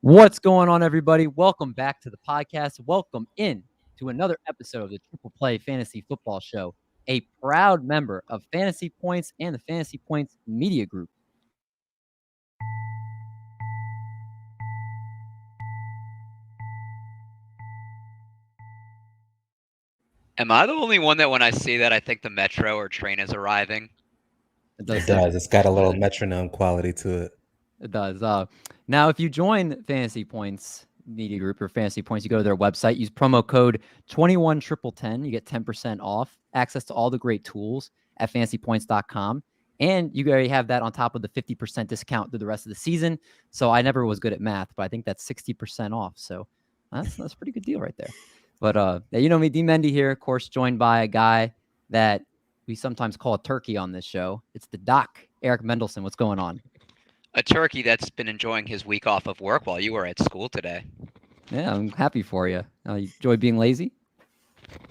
What's going on, everybody? Welcome back to the podcast. Welcome in to another episode of the Triple Play Fantasy Football Show, a proud member of Fantasy Points and the Fantasy Points Media Group. Am I the only one that when I see that, I think the metro or train is arriving? It does. It's got a little metronome quality to it. It does. Now, if you join Fantasy Points Media Group or Fantasy Points, you go to their website, use promo code 211010. You get 10% off, access to all the great tools at fantasypoints.com. And you already have that on top of the 50% discount through the rest of the season. So I never was good at math, but I think that's 60% off. So that's a pretty good deal right there. But you know me, D Mendy here, of course, joined by a guy that we sometimes call a turkey on this show. It's the Doc, Eric Mendelson. What's going on? A turkey that's been enjoying his week off of work while you were at school today. Yeah, I'm happy for you. You enjoy being lazy?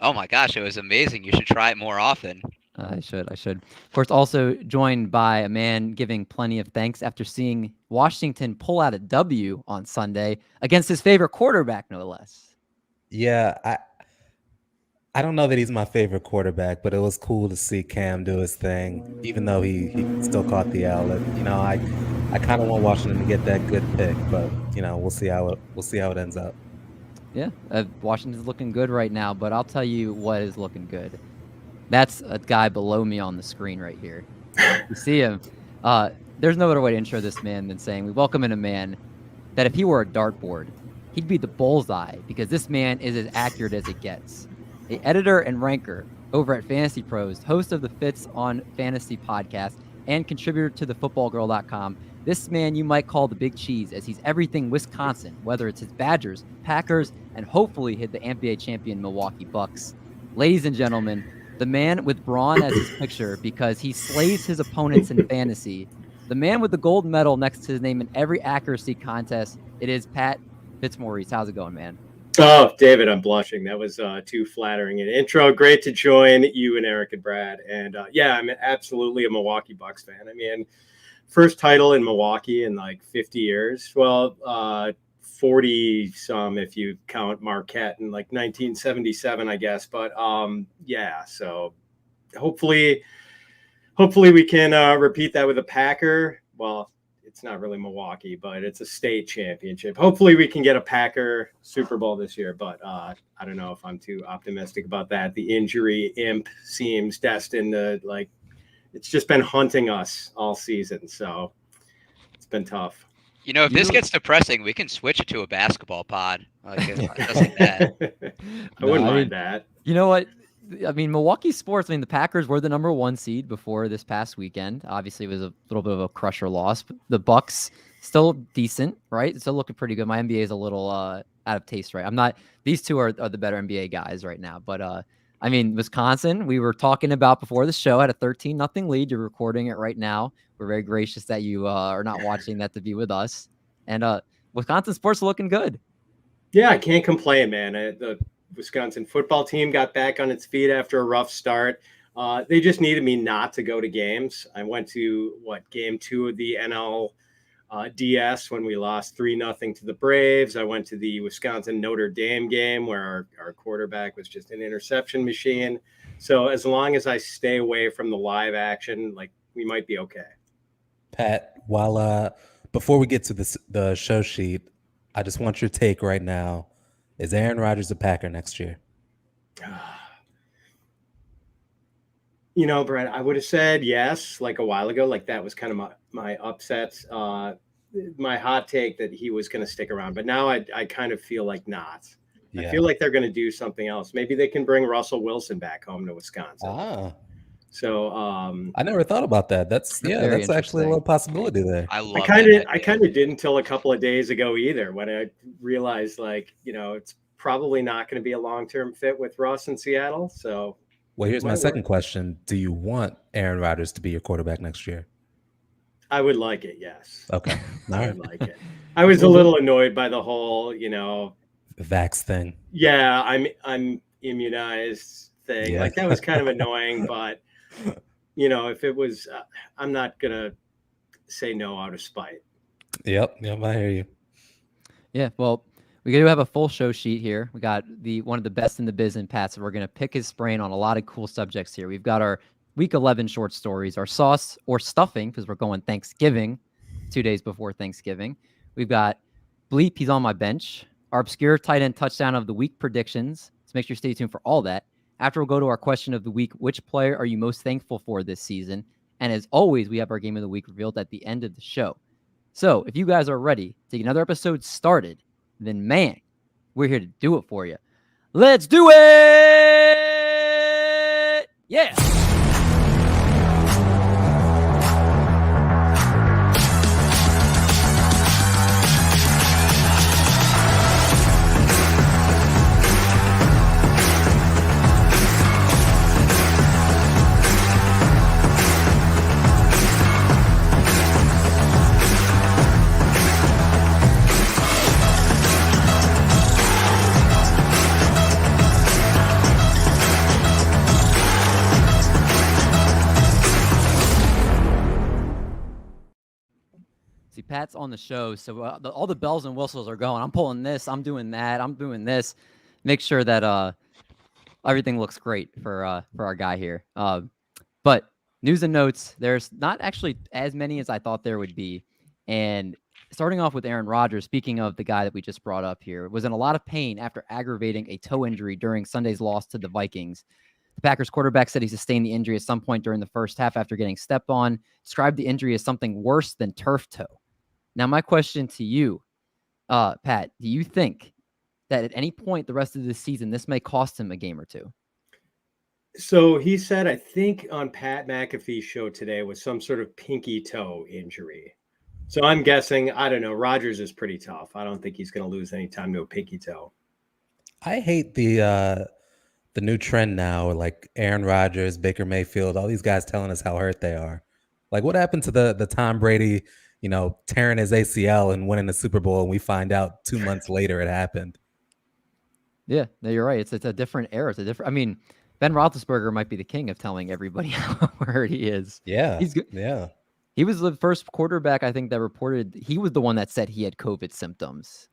Oh my gosh, it was amazing. You should try it more often. I should. Of course, also joined by a man giving plenty of thanks after seeing Washington pull out a W on Sunday against his favorite quarterback, no less. Yeah, I don't know that he's my favorite quarterback, but it was cool to see Cam do his thing, even though he still caught the L. You know, I kind of want Washington to get that good pick, but you know, we'll see how it ends up. Yeah, Washington's looking good right now, but I'll tell you what is looking good. That's a guy below me on the screen right here. You see him. There's no other way to intro this man than saying we welcome in a man that if he were a dartboard, he'd be the bullseye because this man is as accurate as it gets. The editor and ranker over at Fantasy Pros, host of the Fits on Fantasy podcast, and contributor to thefootballgirl.com. This man you might call the big cheese as he's everything Wisconsin, whether it's his Badgers, Packers, and hopefully hit the NBA champion Milwaukee Bucks. Ladies and gentlemen, the man with Braun as his picture because he slays his opponents in fantasy. The man with the gold medal next to his name in every accuracy contest. It is Pat Fitzmaurice. How's it going, man? Oh, David, I'm blushing. That was too flattering an intro. Great to join you and Eric and Brad. And yeah, I'm absolutely a Milwaukee Bucks fan. I mean, first title in Milwaukee in like 50 years. Well, 40 some if you count Marquette in like 1977, I guess. But yeah, so hopefully we can repeat that with a Packer. Well, it's not really Milwaukee, but it's a state championship. Hopefully we can get a Packer Super Bowl this year, but I don't know if I'm too optimistic about that. The injury imp seems destined to, like, it's just been hunting us all season, so it's been tough. You know, if this gets depressing, we can switch it to a basketball pod. Like that. I wouldn't mind that. You know what? I mean, Milwaukee sports, the Packers were the number one seed before this past weekend. Obviously, it was a little bit of a crusher loss. But the Bucks still decent, right? Still looking pretty good. My NBA is a little out of taste, right? These two are the better NBA guys right now. But, I mean, Wisconsin, we were talking about before the show, had a 13-0 lead. You're recording it right now. We're very gracious that you are not watching that to be with us. And Wisconsin sports are looking good. Yeah, I can't complain, man. The Wisconsin football team got back on its feet after a rough start. They just needed me not to go to games. I went to game 2 of the NL DS when we lost 3-0 to the Braves. I went to the Wisconsin Notre Dame game where our quarterback was just an interception machine. So as long as I stay away from the live action, like, we might be okay. Pat, while before we get to the show sheet, I just want your take right now. Is Aaron Rodgers a Packer next year? You know, Brett, I would have said yes, like a while ago. Like, that was kind of my upset, my hot take that he was going to stick around. But now I kind of feel like not. Yeah. I feel like they're going to do something else. Maybe they can bring Russell Wilson back home to Wisconsin. So I never thought about that. That's actually a little possibility there. I kind of did until a couple of days ago either, when I realized, like, you know, it's probably not going to be a long-term fit with Russ in Seattle. So, well, here's my second question: do you want Aaron Rodgers to be your quarterback next year? I would like it, yes. Okay, I would like it. I was a little annoyed by the whole, you know, vax thing. Yeah, I'm immunized thing. Yeah. Like, that was kind of annoying, but. You know, if it was, I'm not going to say no out of spite. Yep, I hear you. Yeah, well, we do have a full show sheet here. We got one of the best in the biz in Pat, so we're going to pick his brain on a lot of cool subjects here. We've got our Week 11 short stories, our sauce or stuffing, because we're going Thanksgiving, 2 days before Thanksgiving. We've got Bleep, he's on my bench. Our obscure tight end touchdown of the week predictions. So make sure you stay tuned for all that. After we'll go to our question of the week, which player are you most thankful for this season? And as always, we have our game of the week revealed at the end of the show. So if you guys are ready to get another episode started, then man, we're here to do it for you. Let's do it! Yeah! See, Pat's on the show, so all the bells and whistles are going. I'm pulling this, I'm doing that, I'm doing this. Make sure that everything looks great for our guy here. But news and notes, there's not actually as many as I thought there would be. And starting off with Aaron Rodgers, speaking of the guy that we just brought up here, was in a lot of pain after aggravating a toe injury during Sunday's loss to the Vikings. The Packers quarterback said he sustained the injury at some point during the first half after getting stepped on, described the injury as something worse than turf toe. Now, my question to you, Pat, do you think that at any point the rest of the season, this may cost him a game or two? So he said, I think on Pat McAfee's show today, was some sort of pinky toe injury. So I'm guessing, I don't know, Rodgers is pretty tough. I don't think he's going to lose any time to a pinky toe. I hate the new trend now, like Aaron Rodgers, Baker Mayfield, all these guys telling us how hurt they are. Like, what happened to the Tom Brady, tearing his ACL and winning the Super Bowl, and we find out 2 months later it happened? Yeah, no, you're right. It's a different era. It's a different. I mean, Ben Roethlisberger might be the king of telling everybody how hurt he is. Yeah, he's good. Yeah. He was the first quarterback, I think, that reported he was the one that said he had COVID symptoms.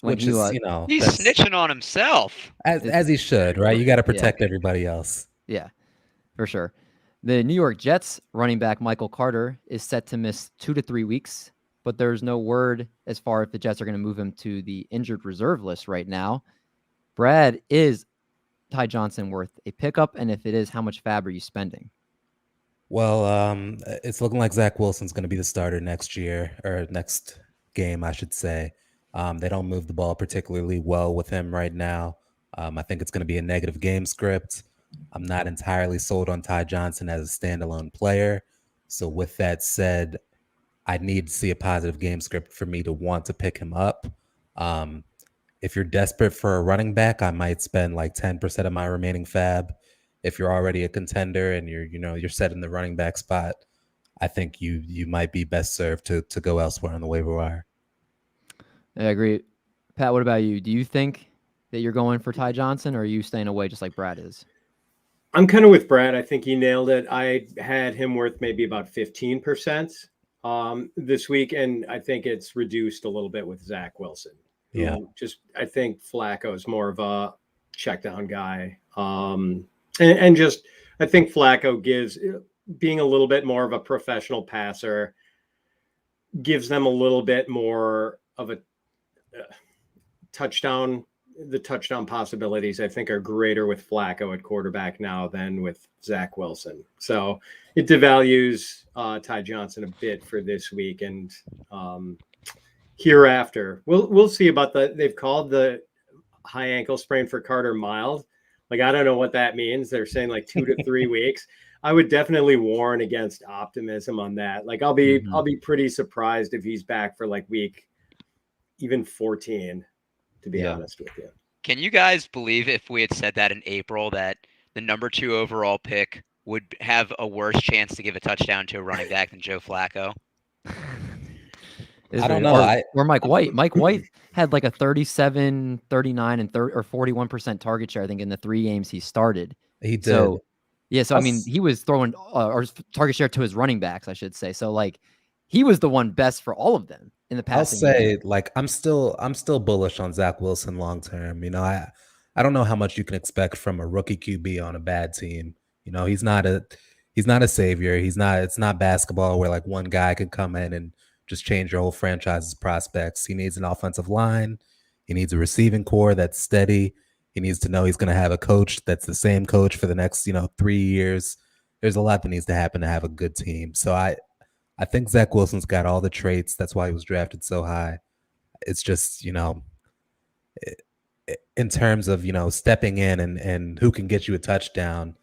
Which he's snitching on himself. As he should, right? You got to protect everybody else. Yeah, for sure. The New York Jets running back Michael Carter is set to miss 2 to 3 weeks, but there's no word as far as the Jets are going to move him to the injured reserve list right now. Brad, is Ty Johnson worth a pickup? And if it is, how much fab are you spending? Well, it's looking like Zach Wilson's going to be the starter next year, or next game, I should say. They don't move the ball particularly well with him right now. I think it's going to be a negative game script. I'm not entirely sold on Ty Johnson as a standalone player. So with that said, I need to see a positive game script for me to want to pick him up. If you're desperate for a running back, I might spend like 10% of my remaining fab. If you're already a contender and you're set in the running back spot, I think you might be best served to go elsewhere on the waiver wire. I agree. Pat, what about you? Do you think that you're going for Ty Johnson, or are you staying away just like Brad is? I'm kind of with Brad. I think he nailed it. I had him worth maybe about 15% this week, and I think it's reduced a little bit with Zach Wilson. Yeah. I think Flacco is more of a check down guy. And just, I think Flacco being a little bit more of a professional passer, gives them a little bit more of a touchdown. The touchdown possibilities, I think, are greater with Flacco at quarterback now than with Zach Wilson. So it devalues Ty Johnson a bit for this week. And hereafter, we'll see about they've called the high ankle sprain for Carter mild. Like, I don't know what that means. They're saying like 2 to 3 weeks. I would definitely warn against optimism on that. Like, I'll be pretty surprised if he's back for like week even 14, to be honest with you. Can you guys believe if we had said that in April, that the number 2 overall pick would have a worse chance to give a touchdown to a running back than Joe Flacco? I don't know. Or Mike White. Mike White had like a 37, 39, and 41% target share, I think, in the 3 games he started. He did. So, yeah, so I mean, he was throwing or target share to his running backs, I should say. So, like, he was the one best for all of them. in the I'll passing game. say, like, I'm still bullish on Zach Wilson long term. You know, I don't know how much you can expect from a rookie QB on a bad team. You know, he's not a savior. It's not basketball where like one guy could come in and just change your whole franchise's prospects. He needs an offensive line. He needs a receiving core that's steady. He needs to know he's going to have a coach that's the same coach for the next, 3 years. There's a lot that needs to happen to have a good team. So I think Zach Wilson's got all the traits. That's why he was drafted so high. It's just, in terms of, stepping in and who can get you a touchdown,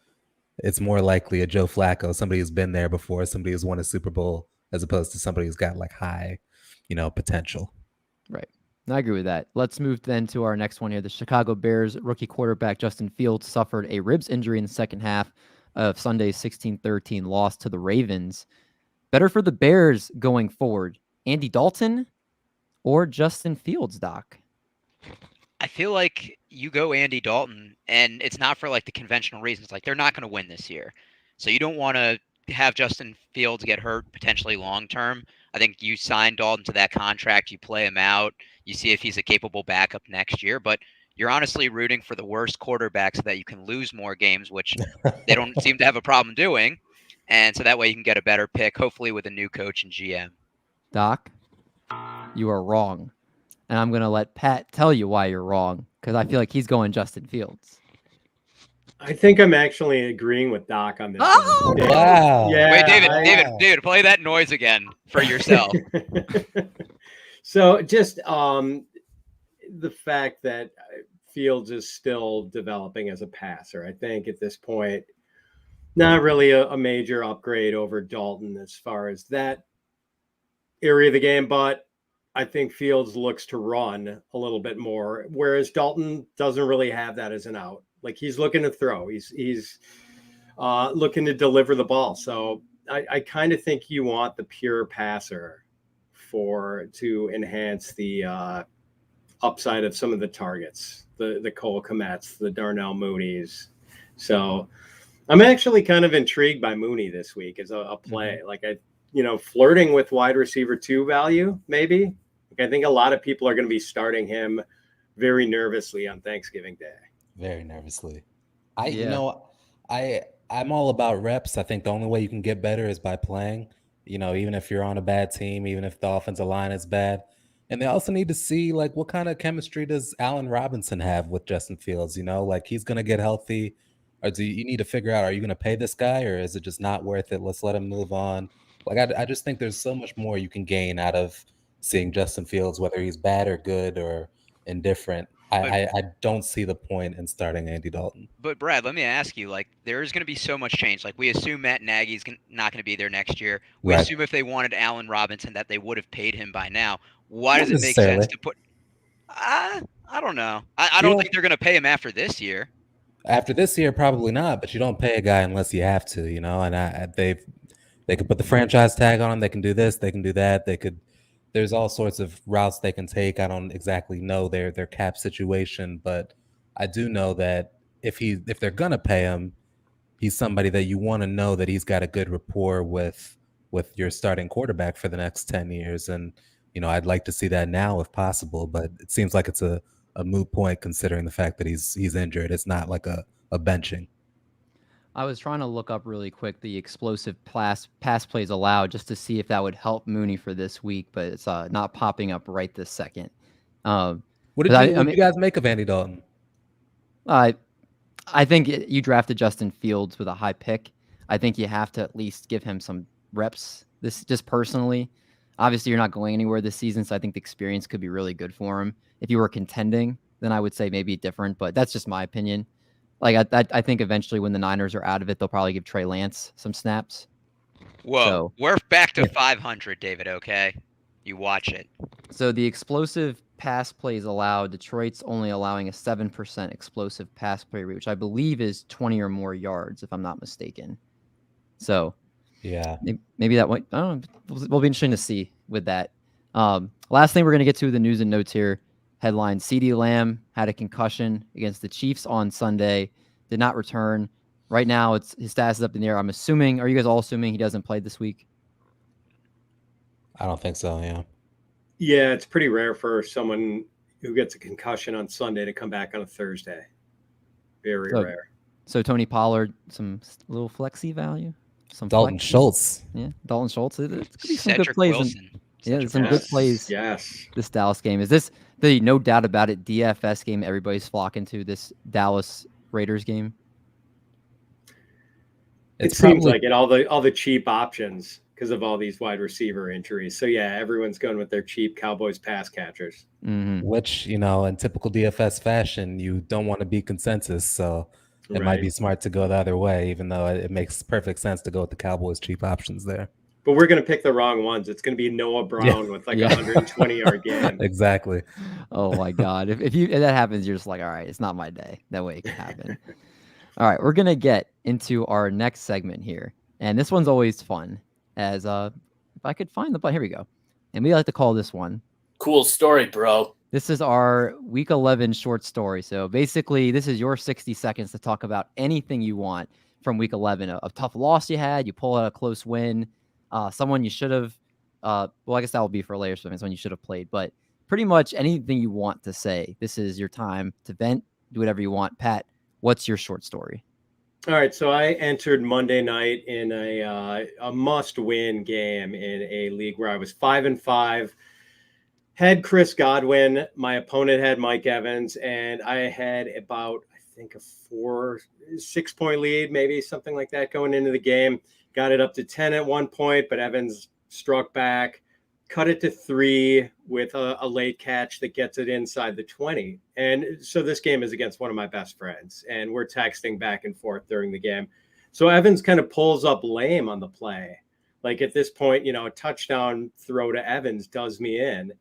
it's more likely a Joe Flacco, somebody who's been there before, somebody who's won a Super Bowl, as opposed to somebody who's got like high, potential. Right. I agree with that. Let's move then to our next one here. The Chicago Bears rookie quarterback Justin Fields suffered a ribs injury in the second half of Sunday's 16-13 loss to the Ravens. Better for the Bears going forward, Andy Dalton or Justin Fields, Doc? I feel like you go Andy Dalton, and it's not for like the conventional reasons. Like, they're not going to win this year. So you don't want to have Justin Fields get hurt potentially long term. I think you sign Dalton to that contract, you play him out, you see if he's a capable backup next year. But you're honestly rooting for the worst quarterback so that you can lose more games, which they don't seem to have a problem doing. And so that way you can get a better pick, hopefully with a new coach and GM. Doc, you are wrong. And I'm going to let Pat tell you why you're wrong, because I feel like he's going Justin Fields. I think I'm actually agreeing with Doc on this. Oh, one. wow. Yeah. Wait, David, play that noise again for yourself. So just the fact that Fields is still developing as a passer, I think at this point, not really a major upgrade over Dalton as far as that area of the game, but I think Fields looks to run a little bit more, whereas Dalton doesn't really have that as an out. Like, he's looking to throw. He's looking to deliver the ball. So I kind of think you want the pure passer to enhance the upside of some of the targets, the Cole Kmets, the Darnell Mooneys. So I'm actually kind of intrigued by Mooney this week as a play. Like, flirting with wide receiver 2 value, maybe. I think a lot of people are going to be starting him very nervously on Thanksgiving Day. Very nervously. I'm all about reps. I think the only way you can get better is by playing, even if you're on a bad team, even if the offensive line is bad. And they also need to see, like, what kind of chemistry does Allen Robinson have with Justin Fields? Like, he's going to get healthy. Or do you need to figure out, are you going to pay this guy, or is it just not worth it? Let's let him move on. Like, I just think there's so much more you can gain out of seeing Justin Fields, whether he's bad or good or indifferent. I don't see the point in starting Andy Dalton. But Brad, let me ask you, like, there's going to be so much change. Like, we assume Matt Nagy's not going to be there next year. We assume if they wanted Allen Robinson that they would have paid him by now. Why does it make sense to put? I don't know. I don't think they're going to pay him after this year. After this year, probably not. But you don't pay a guy unless you have to, And they could put the franchise tag on him. They can do this. They can do that. There's all sorts of routes they can take. I don't exactly know their cap situation, but I do know that if they're gonna pay him, he's somebody that you want to know that he's got a good rapport with your starting quarterback for the next 10 years. And I'd like to see that now if possible, but it seems like it's a moot point considering the fact that he's injured. It's not like a benching. I was trying to look up really quick the explosive pass plays allowed just to see if that would help Mooney for this week, but it's not popping up right this second. What did you guys make of Andy Dalton? I think you drafted Justin Fields with a high pick. I think you have to at least give him some reps. This just personally, obviously you're not going anywhere this season, so I think the experience could be really good for him. If you were contending, then I would say maybe different, but that's just my opinion. Like, I think eventually when the Niners are out of it, they'll probably give Trey Lance some snaps. Whoa, So, we're back to 500, David, okay? You watch it. So the explosive pass plays allowed, Detroit's only allowing a 7% explosive pass play rate, which I believe is 20 or more yards, if I'm not mistaken. So yeah, maybe that might, I don't know, will be interesting to see with that. Last thing we're going to get to the news and notes here. Headline: CeeDee Lamb had a concussion against the Chiefs on Sunday, did not return. Right now, his status is up in the air. I'm assuming, are you guys all assuming he doesn't play this week? I don't think so, yeah. Yeah, it's pretty rare for someone who gets a concussion on Sunday to come back on a Thursday. Very rare. So Tony Pollard, some little flexy value. Some Dalton flexy. Schultz. Yeah, Dalton Schultz. It could be some Cedric good plays. Wilson. Yeah, some good plays. Yes. This Dallas game. Is this the no doubt about it DFS game everybody's flocking to, this Dallas Raiders game? It seems like it, all the cheap options because of all these wide receiver injuries. So yeah, everyone's going with their cheap Cowboys pass catchers. Mm-hmm. Which, in typical DFS fashion, you don't want to be consensus. So it might be smart to go the other way, even though it makes perfect sense to go with the Cowboys cheap options there. But we're going to pick the wrong ones. It's going to be Noah Brown with like 120-yard game. Exactly. Oh my God. If that happens, you're just like, all right, it's not my day. That way it can happen. All right, we're going to get into our next segment here. And this one's always fun. As if I could find the button, here we go. And we like to call this one Cool Story, bro. This is our Week 11 short story. So basically, this is your 60 seconds to talk about anything you want from Week 11. A tough loss you had, you pull out a close win, someone you should have. Well, I guess that will be for later, so someone you should have played. But pretty much anything you want to say. This is your time to vent. Do whatever you want. Pat, what's your short story? All right, so I entered Monday night in a must-win game in a league where I was 5-5. Had Chris Godwin. My opponent had Mike Evans, and I had about, I think, a 4-6 point lead, maybe something like that going into the game. Got it up to 10 at one point, but Evans struck back, cut it to 3 with a late catch that gets it inside the 20. And so this game is against one of my best friends, and we're texting back and forth during the game. So Evans kind of pulls up lame on the play. Like at this point, a touchdown throw to Evans does me in.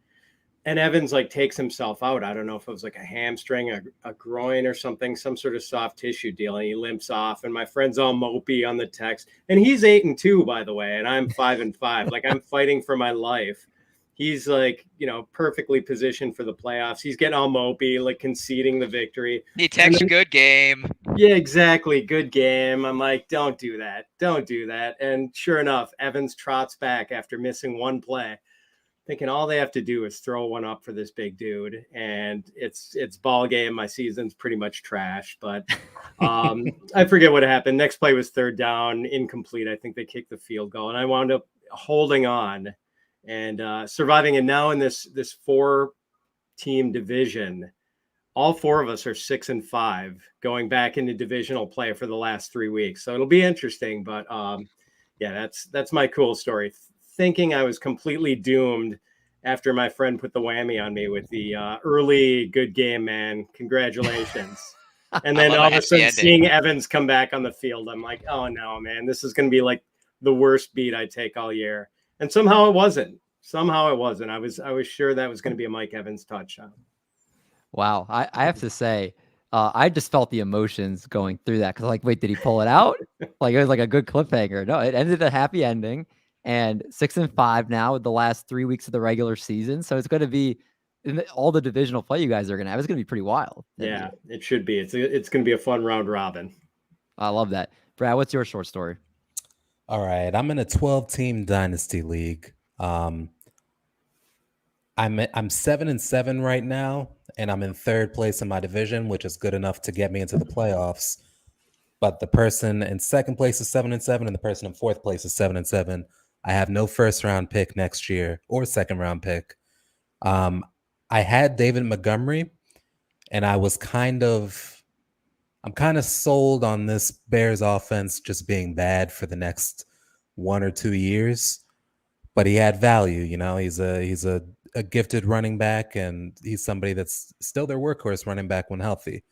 And Evans takes himself out. I don't know if it was like a hamstring, a groin or something, some sort of soft tissue deal. And he limps off. And my friend's all mopey on the text. And he's 8-2, by the way. And I'm 5-5. I'm fighting for my life. He's perfectly positioned for the playoffs. He's getting all mopey, conceding the victory. He texts a good game. Yeah, exactly. Good game. I'm like, don't do that. Don't do that. And sure enough, Evans trots back after missing one play, thinking all they have to do is throw one up for this big dude, and it's ball game. My season's pretty much trash, but I forget what happened. Next play was third down, incomplete. I think they kicked the field goal, and I wound up holding on and surviving. And now in this 4-team division, all 4 of us are 6-5 going back into divisional play for the last 3 weeks. So it'll be interesting, but yeah, that's my cool story. Thinking I was completely doomed after my friend put the whammy on me with the early good game, man. Congratulations. And then all of a sudden seeing Evans come back on the field, I'm like, oh no, man, this is going to be the worst beat I take all year. And somehow it wasn't. I was sure that was going to be a Mike Evans touchdown. Wow. I have to say, I just felt the emotions going through that. Cause wait, did he pull it out? It was a good cliffhanger. No, it ended a happy ending. And 6-5 now with the last 3 weeks of the regular season. So it's going to be all the divisional play you guys are going to have. It's going to be pretty wild. Yeah, it should be. It's going to be a fun round robin. I love that. Brad, what's your short story? All right. I'm in a 12-team dynasty league. I'm 7-7 right now, and I'm in 3rd place in my division, which is good enough to get me into the playoffs. But the person in 2nd place is 7-7, and the person in 4th place is 7-7. I have no 1st-round pick next year or 2nd-round pick. I had David Montgomery, and I'm kind of sold on this Bears offense just being bad for the next 1 or 2 years. But he had value, He's a gifted running back, and he's somebody that's still their workhorse running back when healthy.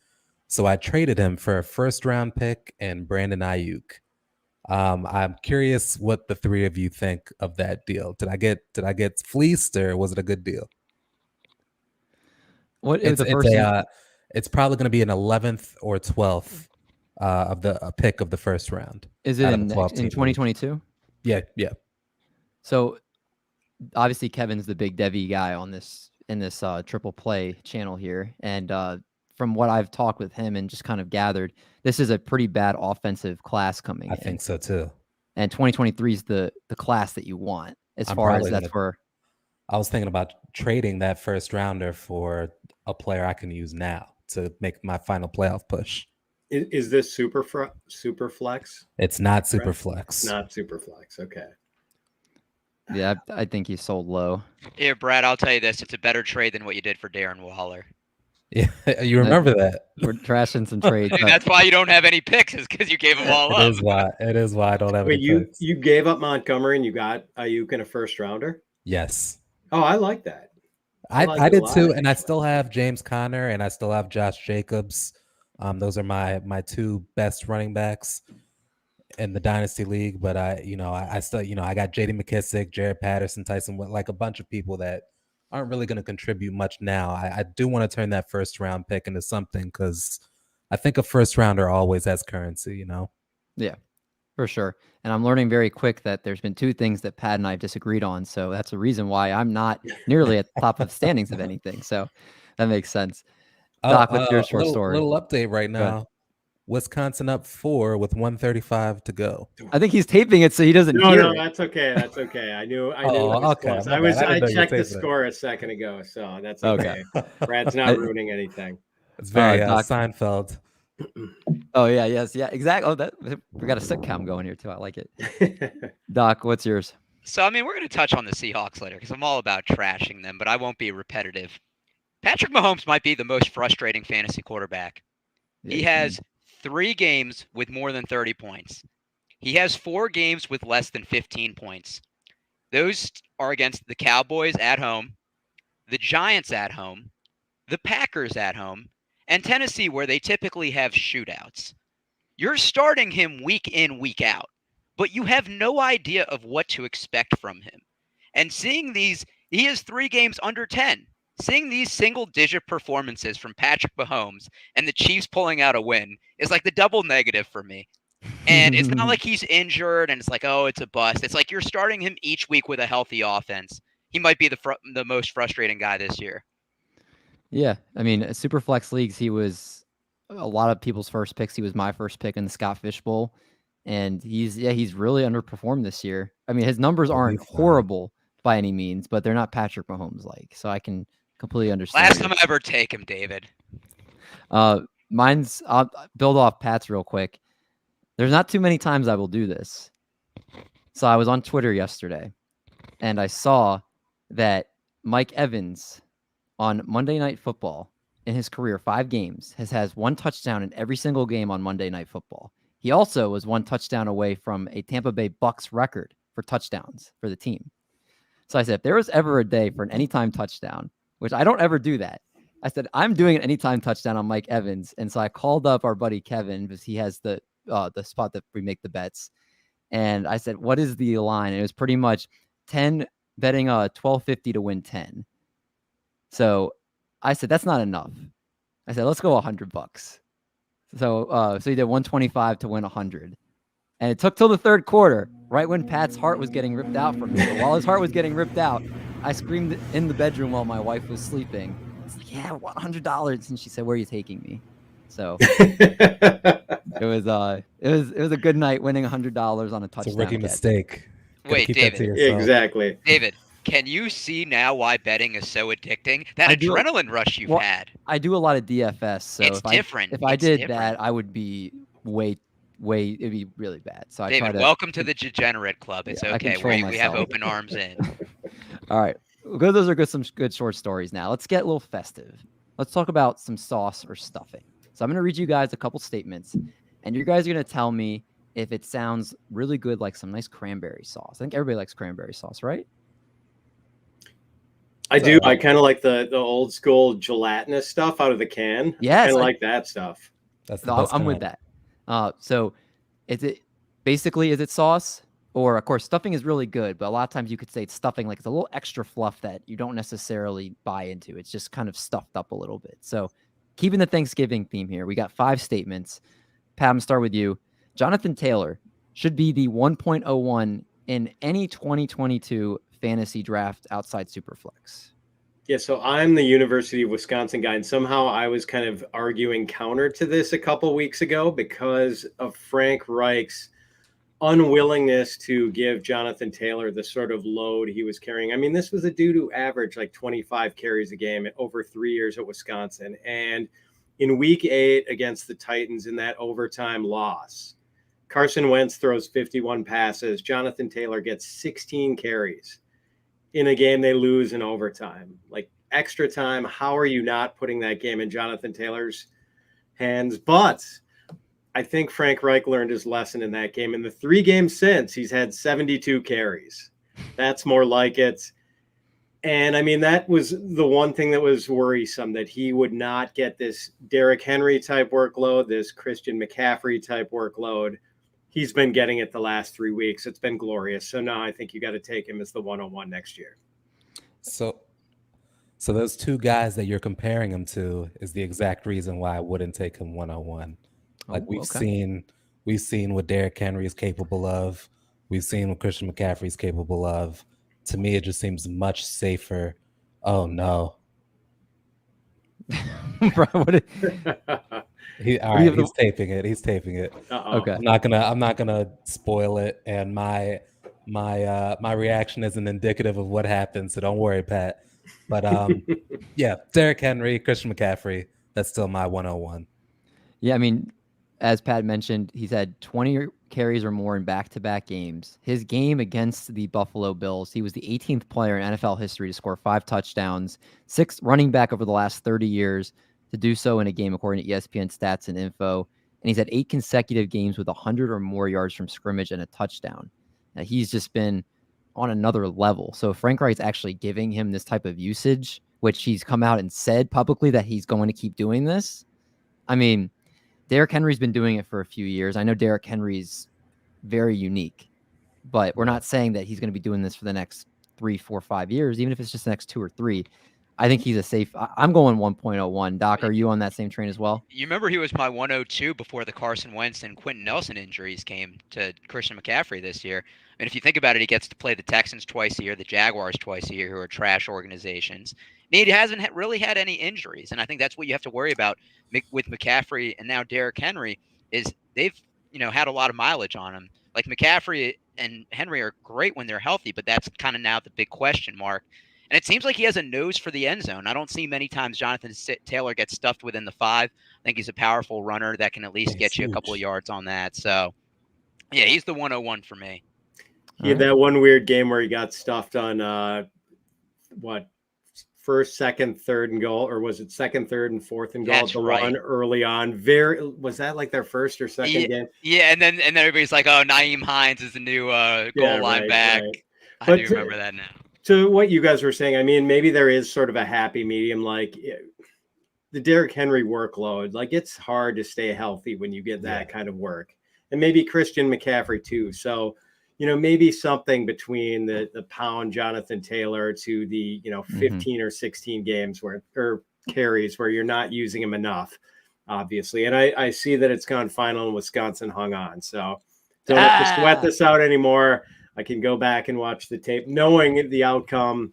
So I traded him for a 1st-round pick and Brandon Nyuk. I'm curious what the 3 of you think of that deal. Did I get fleeced, or was it a good deal? What is the first? It's probably going to be an 11th or 12th of the pick of the 1st round. Is it in 2022? Yeah. So obviously Kevin's the big Devi guy on this triple play channel here, and from what I've talked with him and just kind of gathered, this is a pretty bad offensive class coming in. I think so too. And 2023 is the class that you want as far as that's where. I was thinking about trading that first rounder for a player I can use now to make my final playoff push. Is this super flex? It's not super Right. flex. Not super flex. Okay. Yeah, I think he sold low. Here, Brad, I'll tell you this: it's a better trade than what you did for Darren Waller. Yeah, you remember that? We're trashing some trades. And that's why you don't have any picks, is because you gave them all It up. is why I don't have Wait, any picks. you gave up Montgomery and you got Ayuk in a first rounder? Yes. Oh, I like that. I did too, and I still have James Conner and I still have Josh Jacobs. Those are my two best running backs in the dynasty league. But I still, I got J.D. McKissick, Jared Patterson, Tyson, like a bunch of people that aren't really going to contribute much now. I do want to turn that first round pick into something because I think a first rounder always has currency. Yeah, for sure. And I'm learning very quick that there's been two things that Pat and I have disagreed on. So that's a reason why I'm not nearly at the top of the standings of anything. So that makes sense. Doc, what's your short story? Little update right now. Wisconsin up 4 with 1:35 to go. I think he's taping it so he doesn't hear No, it. that's okay. That's okay. I knew it Oh, was okay, close. my bad. I didn't know I you checked the taped it. score a second ago, so that's okay. Brad's not ruining anything. It's very Doc. Seinfeld. Oh, yeah, yes, yeah, exactly. Oh, we got a sitcom going here, too. I like it. Doc, what's yours? So, I mean, we're going to touch on the Seahawks later because I'm all about trashing them, but I won't be repetitive. Patrick Mahomes might be the most frustrating fantasy quarterback. He has 3 games with more than 30 points. He has 4 games with less than 15 points. Those are against the Cowboys at home, the Giants at home, the Packers at home, and Tennessee, where they typically have shootouts. You're starting him week in, week out, but you have no idea of what to expect from him. And seeing these, he has 3 games under 10. Seeing these single-digit performances from Patrick Mahomes and the Chiefs pulling out a win is like the double negative for me. And it's not like he's injured and it's like, oh, it's a bust. It's like you're starting him each week with a healthy offense. He might be the most frustrating guy this year. Yeah, I mean, super flex leagues, he was a lot of people's first picks. He was my first pick in the Scott Fish Bowl, and he's really underperformed this year. I mean, his numbers aren't horrible by any means, but they're not Patrick Mahomes like. So I can completely understand. Last time I ever take him, David. I'll build off Pat's real quick. There's not too many times I will do this. So I was on Twitter yesterday, and I saw that Mike Evans on Monday Night Football in his career, 5 games, has 1 touchdown in every single game on Monday Night Football. He also was 1 touchdown away from a Tampa Bay Bucks record for touchdowns for the team. So I said, if there was ever a day for an anytime touchdown, which I don't ever do that, I said, I'm doing an anytime touchdown on Mike Evans. And so I called up our buddy Kevin because he has the spot that we make the bets. And I said, what is the line? And it was pretty much 10 betting $12.50 to win 10. So I said, that's not enough. I said, let's go $100. So he did 125 to win 100. And it took till the third quarter, right when Pat's heart was getting ripped out from him. But while his heart was getting ripped out, I screamed in the bedroom while my wife was sleeping. It's like, yeah, $100. And she said, where are you taking me? So it was a good night winning $100 on a touchdown. It's a rookie mistake. Wait, David. Exactly. David, can you see now why betting is so addicting? That adrenaline rush you've had. I do a lot of DFS, so it's different. If I did that, I would be it'd be really bad. So David, welcome to the degenerate club. It's okay. We have open arms in. All right. Those are some good short stories now. Let's get a little festive. Let's talk about some sauce or stuffing. So I'm going to read you guys a couple statements, and you guys are going to tell me if it sounds really good, like some nice cranberry sauce. I think everybody likes cranberry sauce, right? I do. I kind of like the old school gelatinous stuff out of the can. Yeah, I kind of like that stuff. I'm with that. So is it sauce? Or, of course, stuffing is really good, but a lot of times you could say it's stuffing, like it's a little extra fluff that you don't necessarily buy into. It's just kind of stuffed up a little bit. So keeping the Thanksgiving theme here, we got 5 statements. Pat, I'm going to start with you. Jonathan Taylor should be the 1.01 in any 2022 fantasy draft outside Superflex. Yeah, so I'm the University of Wisconsin guy, and somehow I was kind of arguing counter to this a couple weeks ago because of Frank Reich's unwillingness to give Jonathan Taylor the sort of load he was carrying. I mean, this was a dude who averaged like 25 carries a game over 3 years at Wisconsin. And in week 8 against the Titans in that overtime loss, Carson Wentz throws 51 passes. Jonathan Taylor gets 16 carries in a game they lose in overtime. Like extra time, how are you not putting that game in Jonathan Taylor's hands? But I think Frank Reich learned his lesson in that game. In the 3 games since, he's had 72 carries. That's more like it. And I mean, that was the one thing that was worrisome, that he would not get this Derrick Henry type workload, this Christian McCaffrey type workload. He's been getting it the last 3 weeks. It's been glorious. So now I think you got to take him as the 101 next year. So those 2 guys that you're comparing him to is the exact reason why I wouldn't take him 101. Like we've seen what Derrick Henry is capable of. We've seen what Christian McCaffrey is capable of. To me, it just seems much safer. Oh no. Bro, he's taping it. He's taping it. Uh-oh. Okay. I'm not gonna spoil it. And my reaction isn't indicative of what happened, so don't worry, Pat. But yeah, Derrick Henry, Christian McCaffrey, that's still my 101. Yeah, I mean, as Pat mentioned, he's had 20 carries or more in back-to-back games. His game against the Buffalo Bills, he was the 18th player in NFL history to score 5 touchdowns, 6th running back over the last 30 years to do so in a game, according to ESPN Stats and Info. And he's had 8 consecutive games with 100 or more yards from scrimmage and a touchdown. Now, he's just been on another level. So Frank Reich's actually giving him this type of usage, which he's come out and said publicly that he's going to keep doing this. I mean, Derrick Henry's been doing it for a few years. I know Derrick Henry's very unique, but we're not saying that he's going to be doing this for the next 3, 4, 5 years, even if it's just the next 2 or 3. I think he's a safe. I'm going 1.01. Doc, are you on that same train as well? You remember he was my 102 before the Carson Wentz and Quentin Nelson injuries came to Christian McCaffrey this year. I mean, if you think about it, he gets to play the Texans twice a year, the Jaguars twice a year, who are trash organizations. And he hasn't really had any injuries, and I think that's what you have to worry about with McCaffrey and now Derrick Henry is they've had a lot of mileage on him. Like McCaffrey and Henry are great when they're healthy, but that's kind of now the big question mark. And it seems like he has a nose for the end zone. I don't see many times Jonathan Taylor gets stuffed within the 5. I think he's a powerful runner that can at least get you a couple of yards on that. So, yeah, he's the 101 for me. He had that one weird game where he got stuffed on first, second, third and goal, or was it second, third, and fourth and goal? That's right. Run early on. Was that like their first or second game? Yeah, and then everybody's like, "Oh, Nyuk Hines is the new goal line back." Right. I do remember that now. To what you guys were saying, I mean, maybe there is sort of a happy medium, like the Derrick Henry workload. Like it's hard to stay healthy when you get that kind of work, and maybe Christian McCaffrey too. So, maybe something between the pound Jonathan Taylor to the 15 or 16 games or carries where you're not using him enough, obviously. And I see that it's gone final and Wisconsin hung on, so don't have to sweat this out anymore. I can go back and watch the tape, knowing the outcome.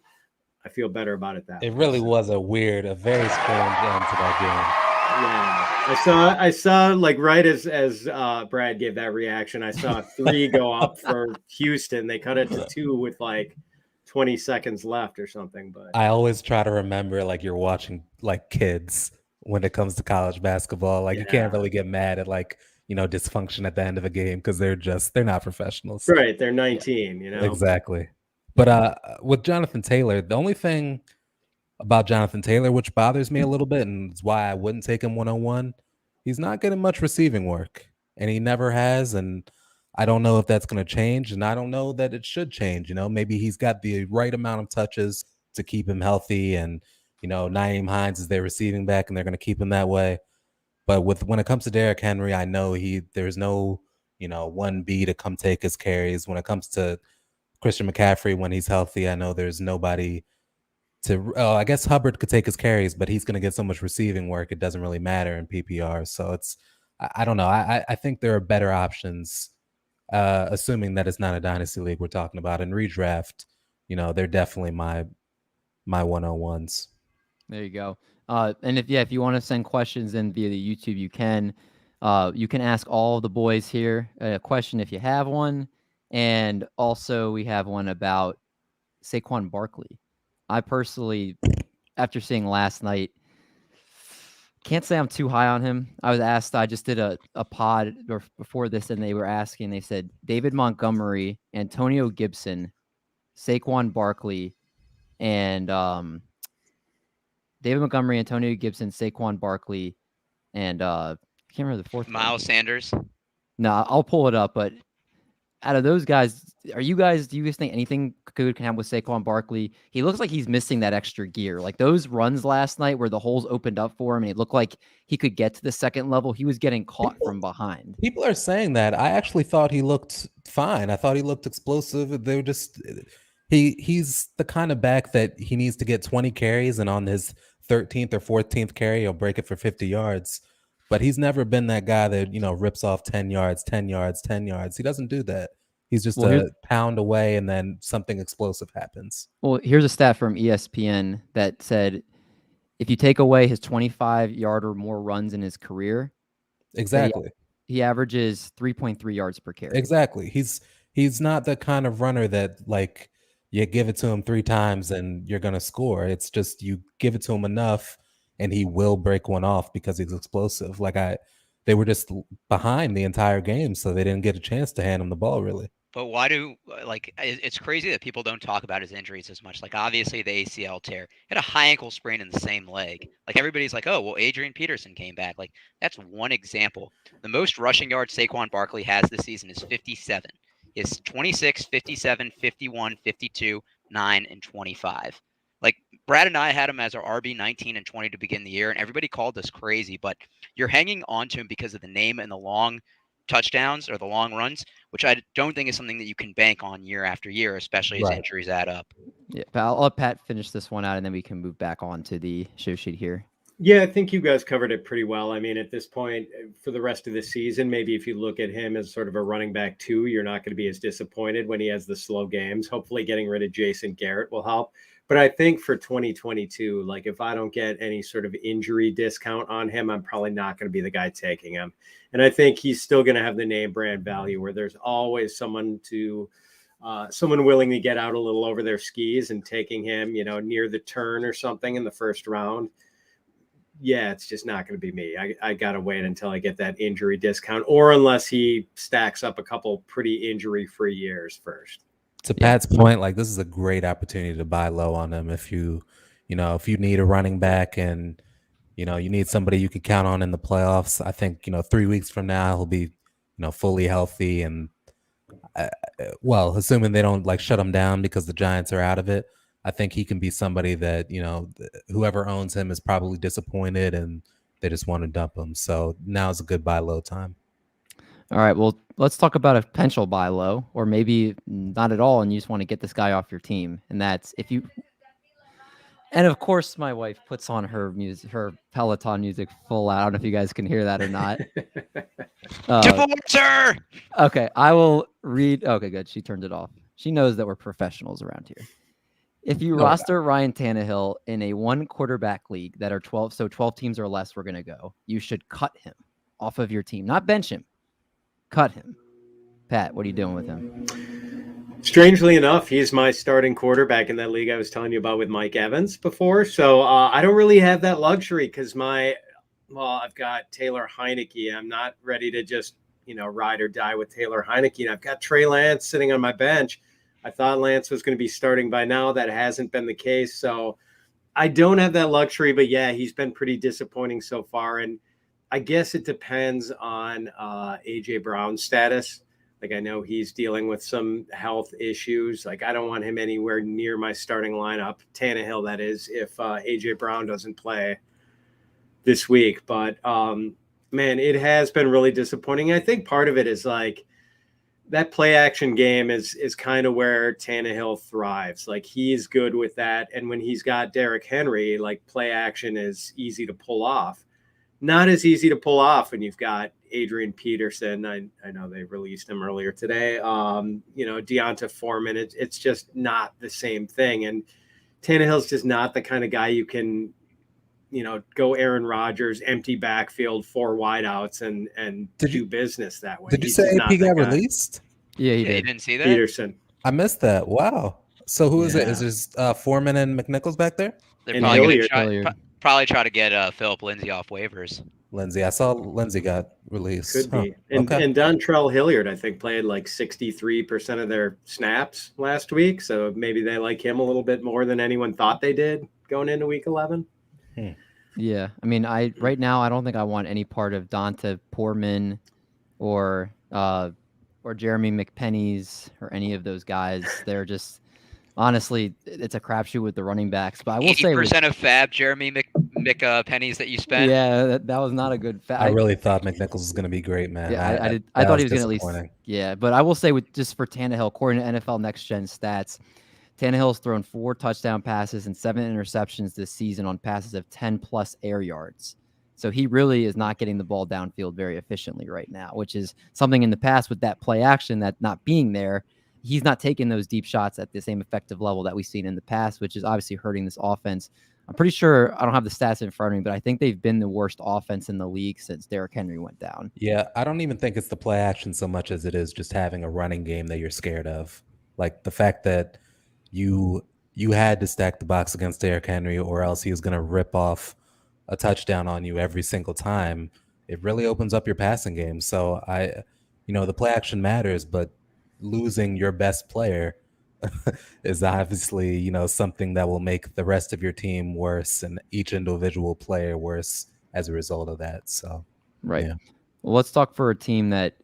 I feel better about it. It really was a very strange end to that game. Yeah, I saw like right as Brad gave that reaction, I saw 3 go up for Houston. They cut it to 2 with like 20 seconds left or something. But I always try to remember like you're watching like kids when it comes to college basketball. Like you can't really get mad at like dysfunction at the end of a game because they're not professionals. Right. They're 19, Exactly. But with Jonathan Taylor, the only thing about Jonathan Taylor, which bothers me a little bit, and it's why I wouldn't take him 101, he's not getting much receiving work, and he never has, and I don't know if that's going to change, and I don't know that it should change. Maybe he's got the right amount of touches to keep him healthy, and Nyuk Hines is their receiving back, and they're going to keep him that way. But when it comes to Derrick Henry, I know there's no 1B to come take his carries. When it comes to Christian McCaffrey, when he's healthy, I know there's nobody to. I guess Hubbard could take his carries, but he's going to get so much receiving work, it doesn't really matter in PPR. So I don't know. I think there are better options, assuming that it's not a dynasty league we're talking about. In redraft, they're definitely my 101s. There you go. And if you want to send questions in via the YouTube, you can. You can ask all the boys here a question if you have one. And also we have one about Saquon Barkley. I personally, after seeing last night, can't say I'm too high on him. I was asked, I just did a pod before this, and they said David Montgomery, Antonio Gibson, Saquon Barkley, and David Montgomery, Antonio Gibson, Saquon Barkley, and I can't remember the fourth one. Miles Sanders. No, I'll pull it up, but out of those guys, do you guys think anything good can happen with Saquon Barkley? He looks like he's missing that extra gear. Like those runs last night where the holes opened up for him and it looked like he could get to the second level, he was getting caught from behind. People are saying that. I actually thought he looked fine. I thought he looked explosive. They were just he's the kind of back that he needs to get 20 carries, and on his 13th or 14th carry, he'll break it for 50 yards. But he's never been that guy that, rips off 10 yards, 10 yards, 10 yards. He doesn't do that. He's just a pound away, and then something explosive happens. Well, here's a stat from ESPN that said if you take away his 25-yard or more runs in his career, exactly, he averages 3.3 yards per carry. Exactly. He's not the kind of runner that, like, you give it to him 3 times and you're going to score. It's just you give it to him enough and he will break one off because he's explosive. They were just behind the entire game, so they didn't get a chance to hand him the ball, really. But why it's crazy that people don't talk about his injuries as much. Like, obviously the ACL tear, he had a high ankle sprain in the same leg. Like, everybody's like, oh, well, Adrian Peterson came back. Like, that's one example. The most rushing yards Saquon Barkley has this season is 57. It's 26, 57, 51, 52, 9, and 25. Like, Brad and I had him as our RB 19 and 20 to begin the year, and everybody called us crazy, but you're hanging on to him because of the name and the long touchdowns or the long runs, which I don't think is something that you can bank on year after year, especially as injuries add up. Yeah, I'll let Pat finish this one out, and then we can move back on to the show sheet here. Yeah, I think you guys covered it pretty well. I mean, at this point, for the rest of the season, maybe if you look at him as sort of a running back 2, you're not going to be as disappointed when he has the slow games. Hopefully getting rid of Jason Garrett will help. But I think for 2022, like, if I don't get any sort of injury discount on him, I'm probably not going to be the guy taking him. And I think he's still going to have the name brand value where there's always someone willing to get out a little over their skis, and taking him, near the turn or something in the first round. Yeah, it's just not going to be me. I got to wait until I get that injury discount, or unless he stacks up a couple pretty injury-free years first. To Pat's point, like, this is a great opportunity to buy low on him. If you need a running back and, you need somebody you can count on in the playoffs, I think, 3 weeks from now, he'll be, fully healthy. And, assuming they don't, like, shut him down because the Giants are out of it, I think he can be somebody that, whoever owns him is probably disappointed and they just want to dump him. So now's a good buy low time. All right, well, let's talk about a potential buy low, or maybe not at all, and you just want to get this guy off your team. And that's if you... And, of course, my wife puts on her music, her Peloton music full out. I don't know if you guys can hear that or not. Divorcer! Okay, I will read... Okay, good. She turned it off. She knows that we're professionals around here. If you roster Ryan Tannehill in a 1-quarterback league that are 12 teams or less, we're going to go, you should cut him off of your team. Not bench him. Cut him. Pat, what are you doing with him? Strangely enough, he's my starting quarterback in that league I was telling you about with Mike Evans before. So I don't really have that luxury because I've got Taylor Heinecke. I'm not ready to just, ride or die with Taylor Heinecke. And I've got Trey Lance sitting on my bench. I thought Lance was going to be starting by now. That hasn't been the case. So I don't have that luxury. But, yeah, he's been pretty disappointing so far. And I guess it depends on A.J. Brown's status. Like, I know he's dealing with some health issues. Like, I don't want him anywhere near my starting lineup. Tannehill, that is, if A.J. Brown doesn't play this week. But, man, it has been really disappointing. I think part of it is, like, that play action game is kind of where Tannehill thrives. Like, he's good with that. And when he's got Derrick Henry, like, play action is easy to pull off. Not as easy to pull off when you've got Adrian Peterson. I know they released him earlier today. Deonta Foreman. It's just not the same thing. And Tannehill's just not the kind of guy you can go Aaron Rodgers, empty backfield, 4 wideouts, and do business that way. Did you He's say just not AP that got guy. released? Yeah, he Yeah, you did. didn't see that? Peterson. I missed that. Wow. So who is it? Yeah. Is there Foreman and McNichols back there? They're And probably going to Hilliard. try, Hilliard. probably try to get Philip Lindsay off waivers. Lindsay. I saw Lindsay got released. Could be. And Okay. and Dontrell Hilliard, I think, played like 63% of their snaps last week. So maybe they like him a little bit more than anyone thought they did going into week 11. Yeah, I mean, right now I don't think I want any part of Donta Poorman or Jeremy McPenny's or any of those guys. They're just honestly, it's a crapshoot with the running backs. But I will say, 80% of fab Jeremy McPennies that you spent. yeah, that was not a good. I really thought McNichols was going to be great, man. Yeah, I thought he was going to at least. disappointing. Yeah, but I will say just for Tannehill, according to NFL Next Gen stats, Tannehill's thrown 4 touchdown passes and 7 interceptions this season on passes of 10+ air yards. So he really is not getting the ball downfield very efficiently right now, which is something in the past with that play action that not being there. He's not taking those deep shots at the same effective level that we've seen in the past, which is obviously hurting this offense. I'm pretty sure, I don't have the stats in front of me, but I think they've been the worst offense in the league since Derrick Henry went down. Yeah, I don't even think it's the play action so much as it is just having a running game that you're scared of. Like the fact that you had to stack the box against Derrick Henry or else he was going to rip off a touchdown on you every single time. It really opens up your passing game. So the play action matters, but losing your best player is obviously, something that will make the rest of your team worse and each individual player worse as a result of that. So, right. Yeah. Well, let's talk for a team that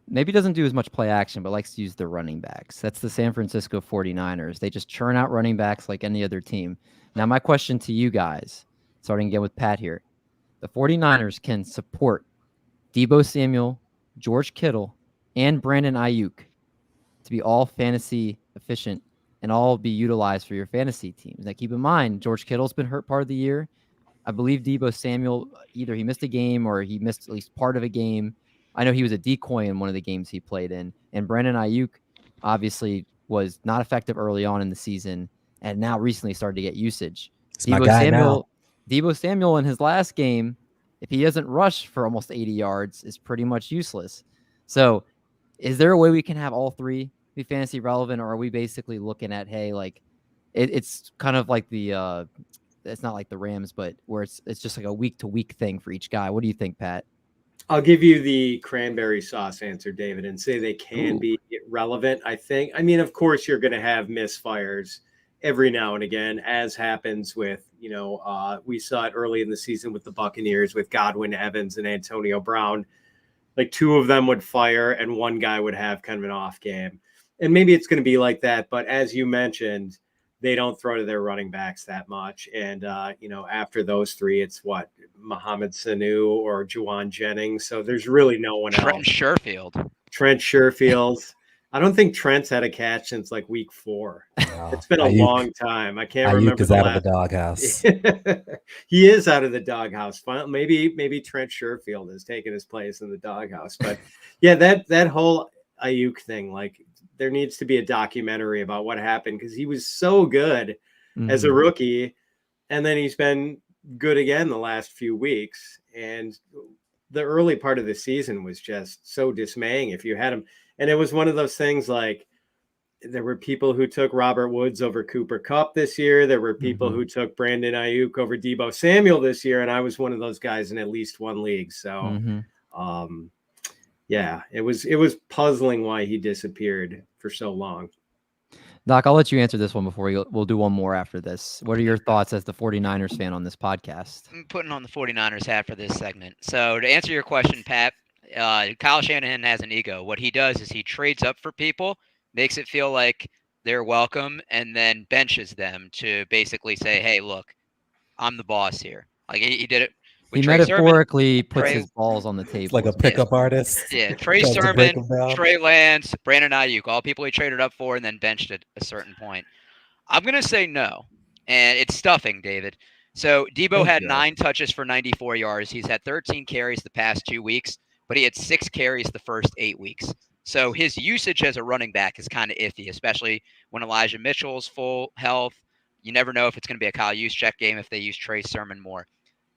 maybe doesn't do as much play action, but likes to use their running backs. That's the San Francisco 49ers. They just churn out running backs like any other team. Now, my question to you guys, starting again with Pat here. The 49ers can support Deebo Samuel, George Kittle, and Brandon Ayuk to be all fantasy efficient and all be utilized for your fantasy teams. Now, keep in mind, George Kittle's been hurt part of the year. I believe Deebo Samuel, either he missed a game or he missed at least part of a game. I know he was a decoy in one of the games he played in. And Brandon Ayuk obviously was not effective early on in the season and now recently started to get usage. Deebo Samuel in his last game, if he doesn't rush for almost 80 yards, is pretty much useless. So is there a way we can have all three be fantasy relevant, or are we basically looking at, hey, like it's kind of like the it's not like the Rams, but where it's just like a week-to-week thing for each guy? What do you think, Pat? I'll give you the cranberry sauce answer, David, and say they can be relevant, I think. I mean, of course, you're going to have misfires every now and again, as happens with, we saw it early in the season with the Buccaneers with Godwin, Evans, and Antonio Brown. Like 2 of them would fire and 1 guy would have kind of an off game. And maybe it's going to be like that. But as you mentioned, they don't throw to their running backs that much. And, after those 3, it's Mohamed Sanu or Juwan Jennings. So there's really no one else. Trent Sherfield. I don't think Trent's had a catch since like week 4. Wow. It's been a long time. I can't remember. Is out of the doghouse. He is out of the doghouse. Maybe Trent Sherfield has taken his place in the doghouse. But yeah, that whole Ayuk thing, like there needs to be a documentary about what happened because he was so good as a rookie, and then he's been good again the last few weeks. And the early part of the season was just so dismaying if you had him. And it was one of those things like there were people who took Robert Woods over Cooper Kupp this year. There were people who took Brandon Ayuk over Deebo Samuel this year. And I was one of those guys in at least one league. So, yeah, it was puzzling why he disappeared for so long. Doc, I'll let you answer this one before we'll do one more after this. What are your thoughts as the 49ers fan on this podcast? I'm putting on the 49ers hat for this segment. So to answer your question, Pat, Kyle Shanahan has an ego. What he does is he trades up for people, makes it feel like they're welcome, and then benches them to basically say, hey, look, I'm the boss here. Like he did it. He metaphorically puts his balls on the table. It's like a pickup artist. Yeah, Trey Sermon, Trey Lance, Brandon Ayuk, all people he traded up for and then benched at a certain point. I'm going to say no, and it's stuffing, David. So Deebo had 9 touches for 94 yards. He's had 13 carries the past 2 weeks, but he had 6 carries the first 8 weeks. So his usage as a running back is kind of iffy, especially when Elijah Mitchell's full health. You never know if it's going to be a Kyle Juszczyk game if they use Trey Sermon more.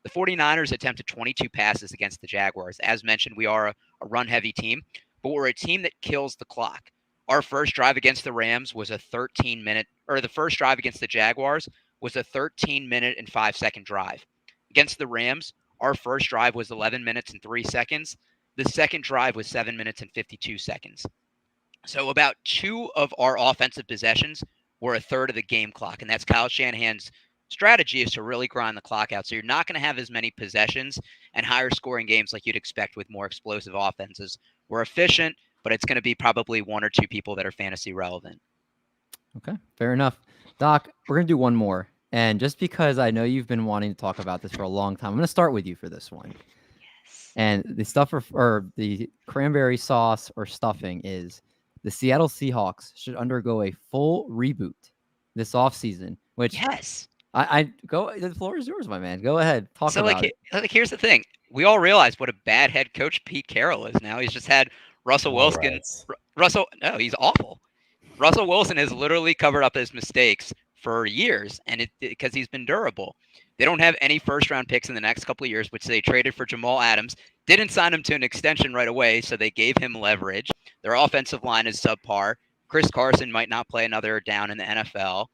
The 49ers attempted 22 passes against the Jaguars. As mentioned, we are a run-heavy team, but we're a team that kills the clock. Our first drive against the Rams was a 13-minute, or the first drive against the Jaguars was a 13-minute and 5-second drive. Against the Rams, our first drive was 11 minutes and 3 seconds. The second drive was 7 minutes and 52 seconds. So about 2 of our offensive possessions were a third of the game clock, and that's Kyle Shanahan's strategy, is to really grind the clock out. So you're not going to have as many possessions and higher scoring games like you'd expect with more explosive offenses. We're efficient, but it's going to be probably 1 or 2 people that are fantasy relevant. Okay, fair enough. Doc, we're going to do one more. And just because I know you've been wanting to talk about this for a long time, I'm going to start with you for this one. Yes. And the stuff or the cranberry sauce or stuffing is the Seattle Seahawks should undergo a full reboot this offseason, which yes. I go. The floor is yours, my man. Go ahead. Talk about it. Like, here's the thing. We all realize what a bad head coach Pete Carroll is now. He's just had Russell Wilson. No, he's awful. Russell Wilson has literally covered up his mistakes for years, and because he's been durable. They don't have any first-round picks in the next couple of years, which they traded for Jamal Adams. Didn't sign him to an extension right away, so they gave him leverage. Their offensive line is subpar. Chris Carson might not play another down in the NFL.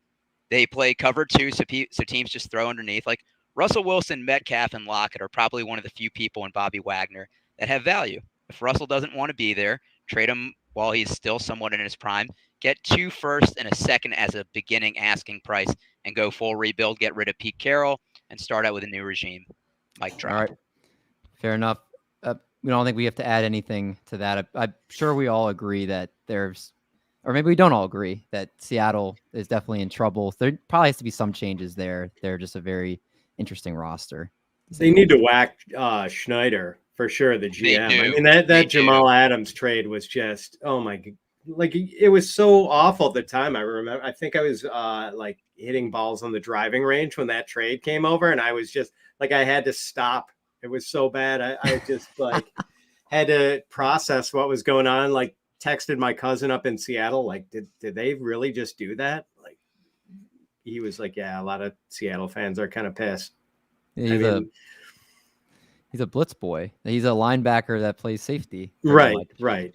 They play cover 2, so teams just throw underneath. Like, Russell Wilson, Metcalf, and Lockett are probably one of the few people in Bobby Wagner that have value. If Russell doesn't want to be there, trade him while he's still somewhat in his prime. Get 2 firsts and a second as a beginning asking price and go full rebuild. Get rid of Pete Carroll and start out with a new regime. Mic drop. All right. Fair enough. We don't think we have to add anything to that. I'm sure we all agree that or maybe we don't all agree that Seattle is definitely in trouble. There probably has to be some changes there. They're just a very interesting roster. They need to whack Schneider for sure, the GM. I mean, that Jamal Adams trade was just, oh my God. Like, it was so awful at the time. I remember, I think I was like hitting balls on the driving range when that trade came over, and I was just like, I had to stop. It was so bad. I just like had to process what was going on. Like, texted my cousin up in Seattle, like, did they really just do that? Like, he was like, yeah, a lot of Seattle fans are kind of pissed. Yeah, he's a blitz boy. He's a linebacker that plays safety. Right.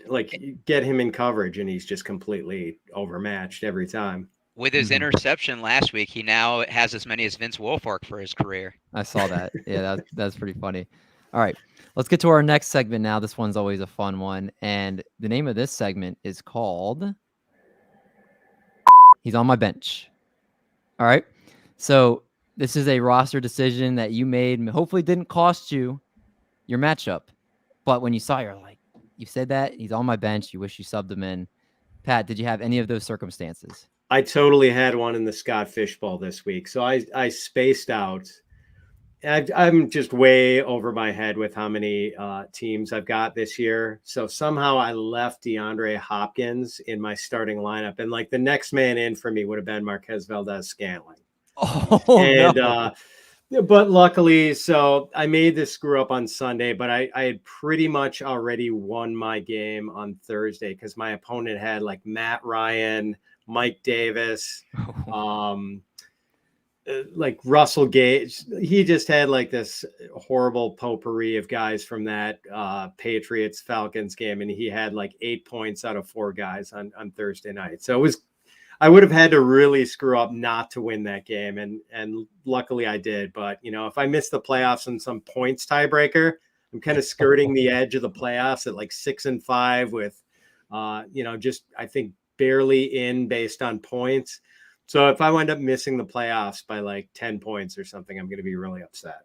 Like, get him in coverage, and he's just completely overmatched every time. With his interception last week, he now has as many as Vince Wilfork for his career. I saw that. Yeah, that's pretty funny. All right, let's get to our next segment now. This one's always a fun one. And the name of this segment is called He's on My Bench. All right, so this is a roster decision that you made. Hopefully didn't cost you your matchup. But when you saw it, you're like, you said that, he's on my bench. You wish you subbed him in. Pat, did you have any of those circumstances? I totally had one in the Scott Fishbowl this week. So I spaced out. I'm just way over my head with how many teams I've got this year. So somehow I left DeAndre Hopkins in my starting lineup. And like, the next man in for me would have been Marquez Valdez-Scantling. But luckily, so I made this screw up on Sunday, but I had pretty much already won my game on Thursday because my opponent had like Matt Ryan, Mike Davis, like Russell Gage. He just had like this horrible potpourri of guys from that Patriots Falcons game, and he had like 8 points out of 4 guys on Thursday night. So I would have had to really screw up not to win that game, and luckily I did. But you know, if I miss the playoffs in some points tiebreaker, I'm kind of skirting the edge of the playoffs at like 6-5 with, just I think barely in based on points. So if I wind up missing the playoffs by like 10 points or something, I'm going to be really upset.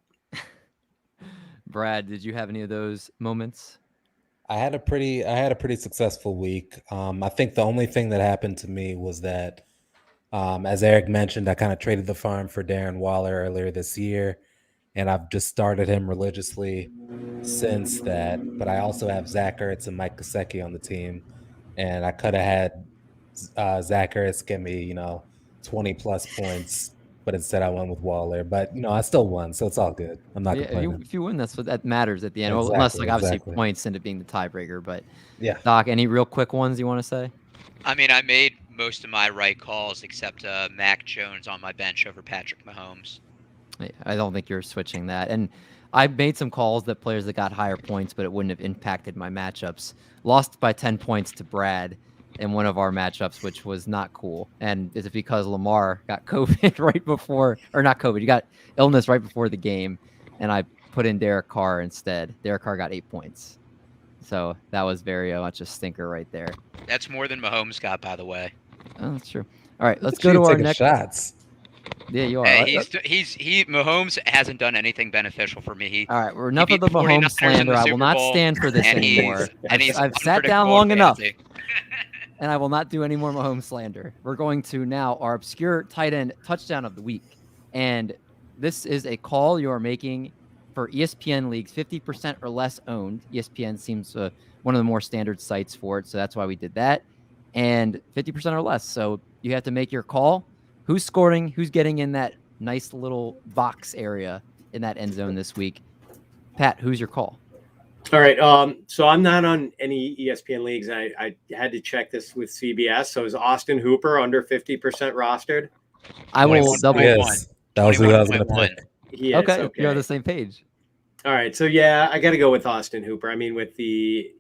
Brad, did you have any of those moments? I had a pretty successful week. I think the only thing that happened to me was that, as Eric mentioned, I kind of traded the farm for Darren Waller earlier this year, and I've just started him religiously since that. But I also have Zach Ertz and Mike Gesicki on the team, and I could have had Zach Ertz give me 20 plus points, but instead I went with Waller. But I still won, so it's all good. I'm not complaining. If you win, that's what that matters at the end. Exactly, Unless obviously points into being the tiebreaker. But yeah, Doc, any real quick ones you want to say? I mean, I made most of my right calls except Mac Jones on my bench over Patrick Mahomes. I don't think you're switching that. And I made some calls that players that got higher points, but it wouldn't have impacted my matchups. Lost by 10 points to Brad in one of our matchups, which was not cool. And is it because Lamar got COVID right before, or not COVID, he got illness right before the game, and I put in Derek Carr instead. Derek Carr got 8 points. So that was very much a stinker right there. That's more than Mahomes got, by the way. Oh, that's true. All right, let's go to our next. Shots. Yeah, you are. Hey, Mahomes hasn't done anything beneficial for me. All right, we're enough of the Mahomes slander. I will not stand for this anymore. I've sat down long enough, and I will not do any more Mahomes slander. We're going to now our obscure tight end touchdown of the week, and this is a call you are making for ESPN leagues, 50% or less owned. ESPN seems one of the more standard sites for it, so that's why we did that. And 50% or less. So you have to make your call. Who's scoring? Who's getting in that nice little box area in that end zone this week? Pat, who's your call? All right. So I'm not on any ESPN leagues. I had to check this with CBS. So is Austin Hooper under 50% rostered? I will double. Yes. That was who I was going to pick. Okay, you're on the same page. All right. So, yeah, I got to go with Austin Hooper. I mean, with the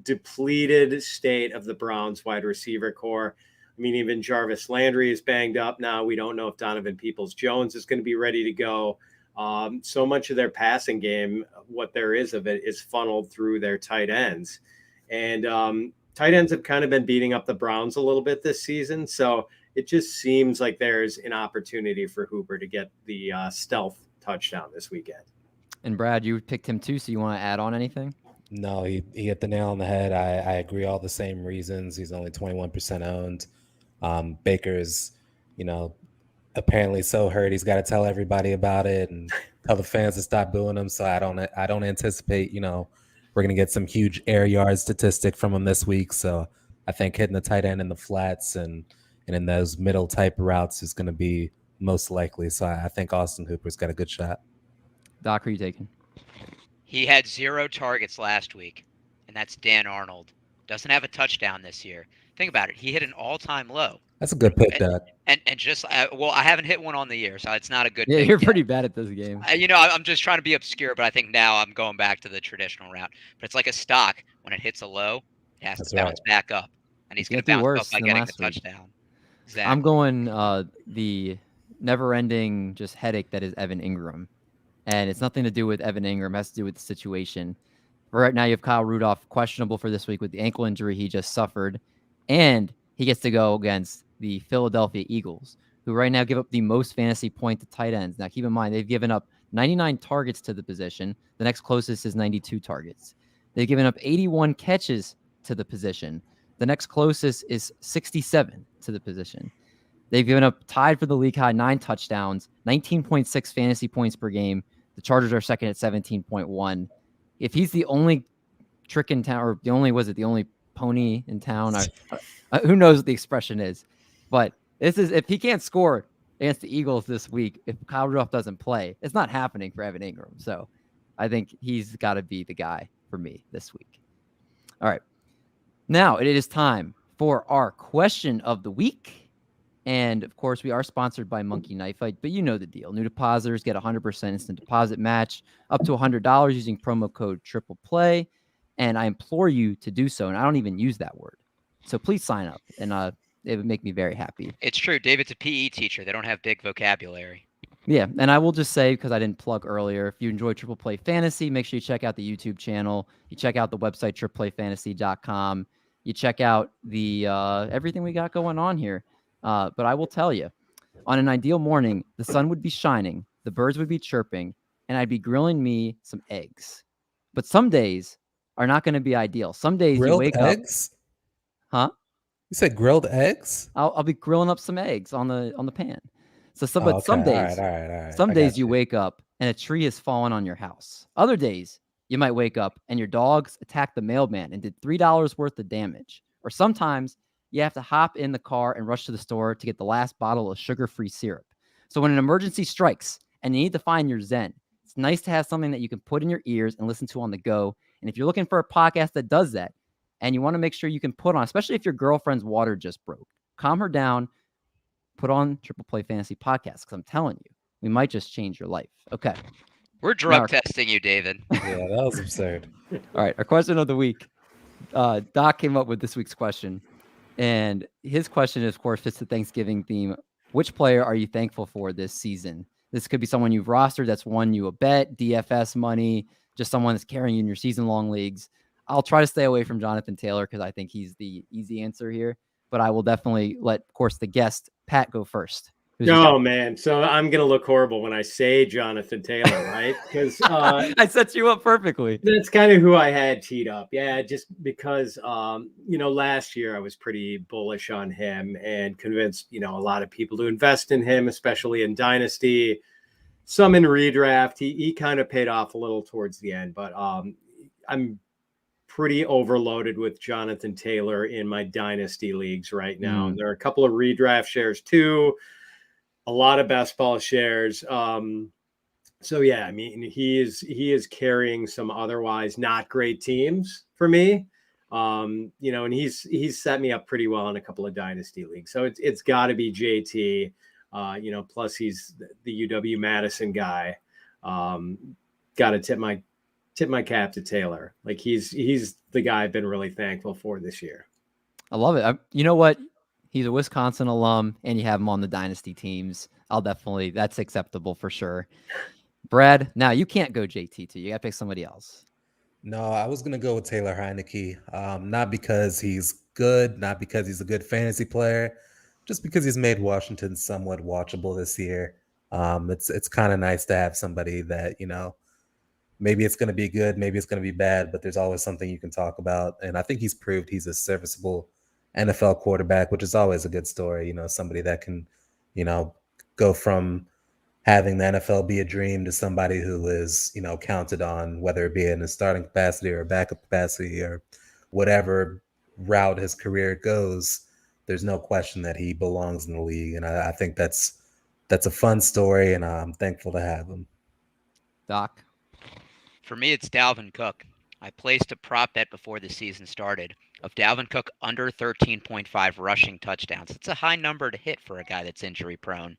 depleted state of the Browns wide receiver core, I mean, even Jarvis Landry is banged up now. We don't know if Donovan Peoples-Jones is going to be ready to go. So much of their passing game, what there is of it, is funneled through their tight ends. And tight ends have kind of been beating up the Browns a little bit this season. So it just seems like there's an opportunity for Hooper to get the stealth touchdown this weekend. And Brad, you picked him too, so you want to add on anything? No, he hit the nail on the head. I agree, all the same reasons. He's only 21% owned. Baker's, apparently so hurt. He's got to tell everybody about it and tell the fans to stop booing him. So I don't anticipate, we're going to get some huge air yard statistic from him this week. So I think hitting the tight end in the flats and in those middle type routes is going to be most likely. So I think Austin Hooper's got a good shot. Doc, who are you taking? He had 0 targets last week, and that's Dan Arnold. Doesn't have a touchdown this year. Think about it. He hit an all-time low. That's a good pick, Doc. And just I haven't hit one on the year, so it's not a good. Yeah, pick you're yet. pretty bad at this game. I'm just trying to be obscure, but I think now I'm going back to the traditional route. But it's like a stock. When it hits a low, it has to bounce back up, and he's going to bounce up by getting the touchdown. Exactly. I'm going the never-ending just headache that is Evan Ingram. And it's nothing to do with Evan Ingram. It has to do with the situation. Right now, you have Kyle Rudolph questionable for this week with the ankle injury he just suffered. And he gets to go against the Philadelphia Eagles, who right now give up the most fantasy point to tight ends. Now, keep in mind, they've given up 99 targets to the position. The next closest is 92 targets. They've given up 81 catches to the position. The next closest is 67 to the position. They've given up, tied for the league high, 9 touchdowns, 19.6 fantasy points per game. The Chargers are second at 17.1. If he's the only trick in town, or the only pony in town, who knows what the expression is. But if he can't score against the Eagles this week, if Kyle Rudolph doesn't play, it's not happening for Evan Ingram. So I think he's got to be the guy for me this week. All right. Now it is time for our question of the week. And, of course, we are sponsored by Monkey Knife Fight, but you know the deal. New depositors get 100% instant deposit match up to $100 using promo code TRIPLEPLAY, and I implore you to do so, and I don't even use that word. So please sign up, and it would make me very happy. It's true. David's a PE teacher. They don't have big vocabulary. Yeah, and I will just say, because I didn't plug earlier, if you enjoy Triple Play Fantasy, make sure you check out the YouTube channel. You check out the website, tripleplayfantasy.com. You check out the everything we got going on here. But I will tell you, on an ideal morning, the sun would be shining, the birds would be chirping, and I'd be grilling me some eggs. But some days are not going to be ideal. Some days grilled you wake eggs? Huh? You said grilled eggs? I'll be grilling up some eggs on the pan. So some days, all right. Some days you wake up and a tree has fallen on your house. Other days you might wake up and your dogs attacked the mailman and did $3 worth of damage. Or sometimes you have to hop in the car and rush to the store to get the last bottle of sugar-free syrup. So when an emergency strikes and you need to find your zen, it's nice to have something that you can put in your ears and listen to on the go. And if you're looking for a podcast that does that, and you want to make sure you can put on, especially if your girlfriend's water just broke, calm her down, put on Triple Play Fantasy Podcast, because I'm telling you, We might just change your life. Okay. We're drug testing you, David. Yeah, that was absurd. All right. Our question of the week. Doc came up with this week's question. And his question, of course, fits the Thanksgiving theme. Which player are you thankful for this season? This could be someone you've rostered that's won you a bet, DFS money, just someone that's carrying you in your season-long leagues. I'll try to stay away from Jonathan Taylor because I think he's the easy answer here. But I will definitely let, of course, the guest, Pat, go first. Oh, man. So I'm going to look horrible when I say Jonathan Taylor, right? Because I set you up perfectly. That's kind of who I had teed up. Yeah, just because, last year I was pretty bullish on him and convinced, a lot of people to invest in him, especially in Dynasty, some in redraft. He kind of paid off a little towards the end, but I'm pretty overloaded with Jonathan Taylor in my Dynasty leagues right now. And there are a couple of redraft shares too. A lot of best ball shares. So yeah, I mean, he is carrying some otherwise not great teams for me. And he's set me up pretty well in a couple of dynasty leagues. So it's got to be JT. Plus he's the UW-Madison guy. Got to tip my cap to Taylor. Like he's the guy I've been really thankful for this year. I love it. You know what? He's a Wisconsin alum, and you have him on the dynasty teams. That's acceptable for sure. Brad, now you can't go JT too. You got to pick somebody else. No, I was going to go with Taylor Heinecke. Not because he's good, not because he's a good fantasy player, just because he's made Washington somewhat watchable this year. It's kind of nice to have somebody that, maybe it's going to be good, maybe it's going to be bad, but there's always something you can talk about. And I think he's proved he's a serviceable NFL quarterback, which is always a good story. Somebody that can, go from having the NFL be a dream to somebody who is, counted on, whether it be in a starting capacity or a backup capacity or whatever route his career goes. There's no question that he belongs in the league. And I think that's a fun story, and I'm thankful to have him. Doc? For me, it's Dalvin Cook. I placed a prop bet before the season started of Dalvin Cook under 13.5 rushing touchdowns. It's a high number to hit for a guy that's injury prone.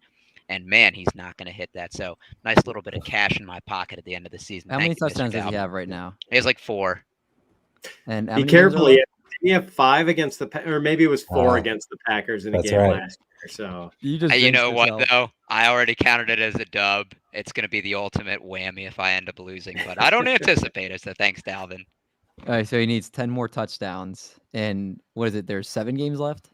And man, he's not going to hit that. So nice little bit of cash in my pocket at the end of the season. How many touchdowns does he have right now? He has like 4. And be careful. Did he have 5 against or maybe it was 4 against the Packers in a game last year. So you know what though? I already counted it as a dub. It's going to be the ultimate whammy if I end up losing, but I don't anticipate it. So thanks, Dalvin. All right, so he needs 10 more touchdowns, and what is it? There's 7 games left.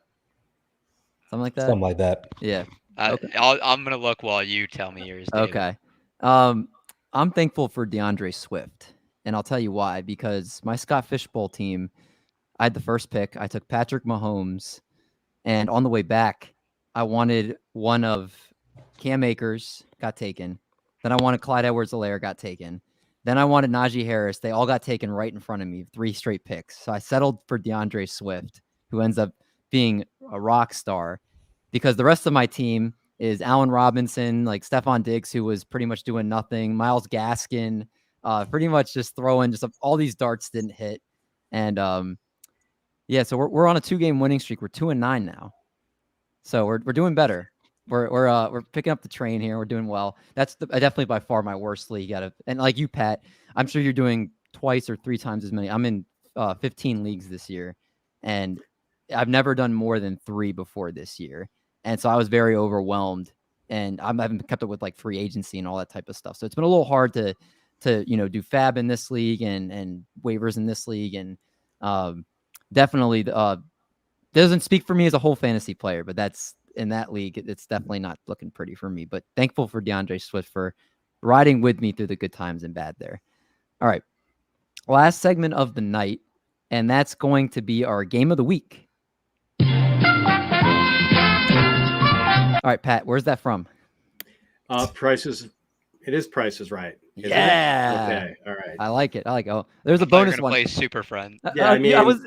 Something like that. Something like that. Yeah. Okay. I'm gonna look while you tell me yours, David. Okay. I'm thankful for DeAndre Swift, and I'll tell you why. Because my Scott Fishbowl team, I had the first pick. I took Patrick Mahomes, and on the way back, I wanted one of Cam Akers, got taken. Then I wanted Clyde Edwards-Helaire, got taken. Then I wanted Najee Harris. They all got taken right in front of me, 3 straight picks. So I settled for DeAndre Swift, who ends up being a rock star. Because the rest of my team is Allen Robinson, like Stephon Diggs, who was pretty much doing nothing. Myles Gaskin, pretty much just throwing all these darts didn't hit. And so we're on a 2-game winning streak. We're 2-9 now. So we're doing better. We're picking up the train here. We're doing well. That's definitely by far my worst league and like you, Pat, I'm sure you're doing twice or 3 times as many. I'm in 15 leagues this year, and I've never done more than 3 before this year. And so I was very overwhelmed, and I haven't kept up with like free agency and all that type of stuff. So it's been a little hard to do fab in this league and waivers in this league. And definitely doesn't speak for me as a whole fantasy player, but that's in that league. It's definitely not looking pretty for me, but thankful for DeAndre Swift for riding with me through the good times and bad there. All right. Last segment of the night, and that's going to be our game of the week. All right, Pat, where's that from? It is Price is Right. Yeah. Okay. All right. I like it. Oh, there's a bonus one. Play Super Friend. Yeah, I mean, I was.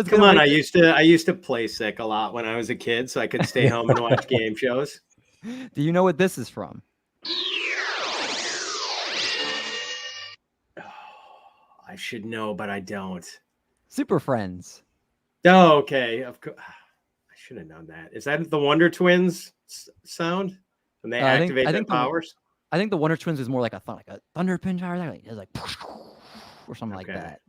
Come on, I used to play sick a lot when I was a kid, so I could stay home and watch game shows. Do you know what this is from? I should know, but I don't. Super Friends. Oh, okay. Of course. I should have known that. Is that the Wonder Twins sound when they activate their powers? I think the Wonder Twins is more like a thunder pinch power. It was like or something like Okay. that.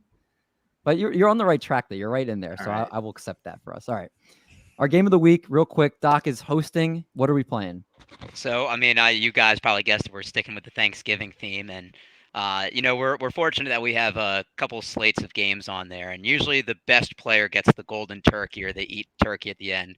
But you're on the right track there. You're right in there. All So right. I will accept that for us. All right. Our game of the week, real quick. Doc is hosting. What are we playing? So, I mean, you guys probably guessed we're sticking with the Thanksgiving theme, and we're fortunate that we have a couple slates of games on there, and usually the best player gets the golden turkey, or they eat turkey at the end.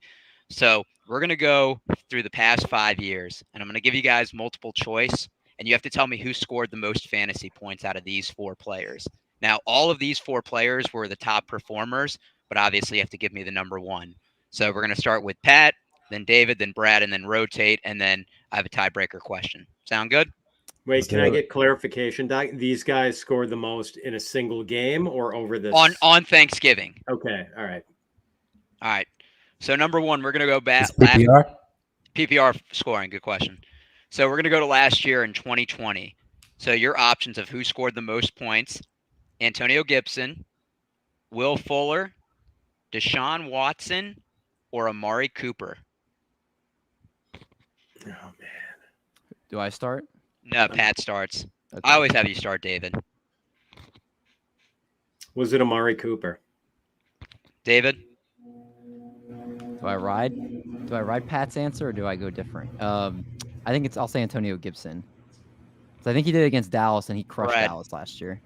So we're gonna go through the past 5 years, and I'm gonna give you guys multiple choice, and you have to tell me who scored the most fantasy points out of these 4 players. Now, all of these 4 players were the top performers, but obviously you have to give me the number one. So we're gonna start with Pat, then David, then Brad, and then rotate, and then I have a tiebreaker question. Sound good? Wait, Let's can do I it. get clarification, Doc? These guys scored the most in a single game or over this? On Thanksgiving. Okay, all right. All right. So number one, we're gonna go back. Is PPR? PPR scoring. Good question. So we're gonna go to last year in 2020. So your options of who scored the most points: Antonio Gibson, Will Fuller, Deshaun Watson, or Amari Cooper. Oh man. Do I start? No, Pat starts. Okay. I always have you start, David. Was it Amari Cooper? David? Do I ride Pat's answer or do I go different? I think I'll say Antonio Gibson. So I think he did it against Dallas and he crushed Brad. Dallas last year.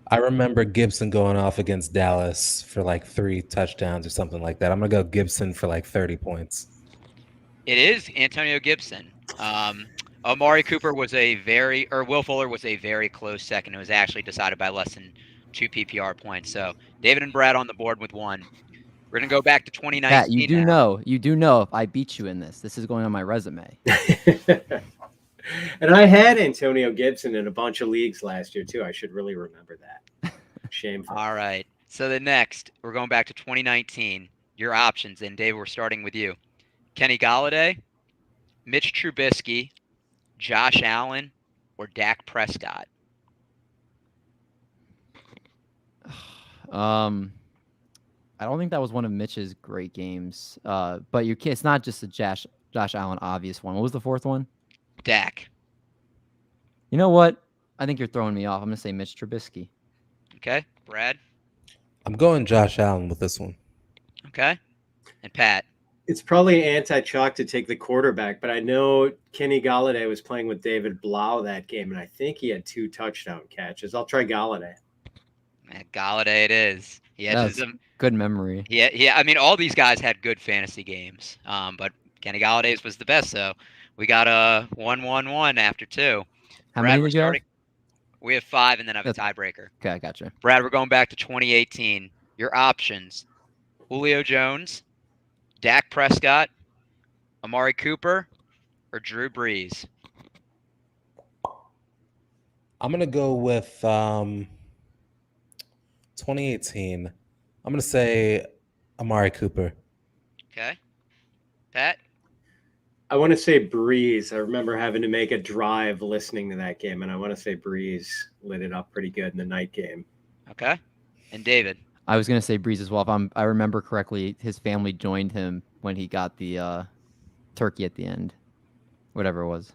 I remember Gibson going off against Dallas for like 3 touchdowns or something like that. I'm gonna go Gibson for like 30 points. It is Antonio Gibson. Amari Cooper was Will Fuller was a very close second. It was actually decided by less than 2 PPR points. So David and Brad on the board with 1. We're gonna go back to 2019. Pat, you do know if I beat you in this is going on my resume. And I had Antonio Gibson in a bunch of leagues last year too. I should really remember that. Shameful. All right. So the next, we're going back to 2019. Your options, and Dave, we're starting with you. Kenny Golladay, Mitch Trubisky, Josh Allen, or Dak Prescott. I don't think that was one of Mitch's great games. But it's not just a Josh Allen obvious one. What was the 4th one? Dak. You know what? I think you're throwing me off. I'm gonna say Mitch Trubisky. Okay. Brad. I'm going Josh Allen with this one. Okay. And Pat. It's probably anti-chalk to take the quarterback, but I know Kenny Golladay was playing with David Blau that game, and I think he had 2 touchdown catches. I'll try Golladay. Galladay it is. That's good memory. Yeah. I mean, all these guys had good fantasy games, but Kenny Galladay's was the best. So we got a 1-1-1 after 2. How Brad, many did you have? We have 5, and then I have a tiebreaker. Okay, I gotcha. Brad, we're going back to 2018. Your options: Julio Jones, Dak Prescott, Amari Cooper, or Drew Brees. I'm gonna go with 2018. I'm gonna say Amari Cooper. Okay. Pat? I want to say Breeze. I remember having to make a drive listening to that game, and I want to say Breeze lit it up pretty good in the night game. Okay. And David? I was gonna say Breeze as well. If I remember correctly, his family joined him when he got the turkey at the end, whatever it was.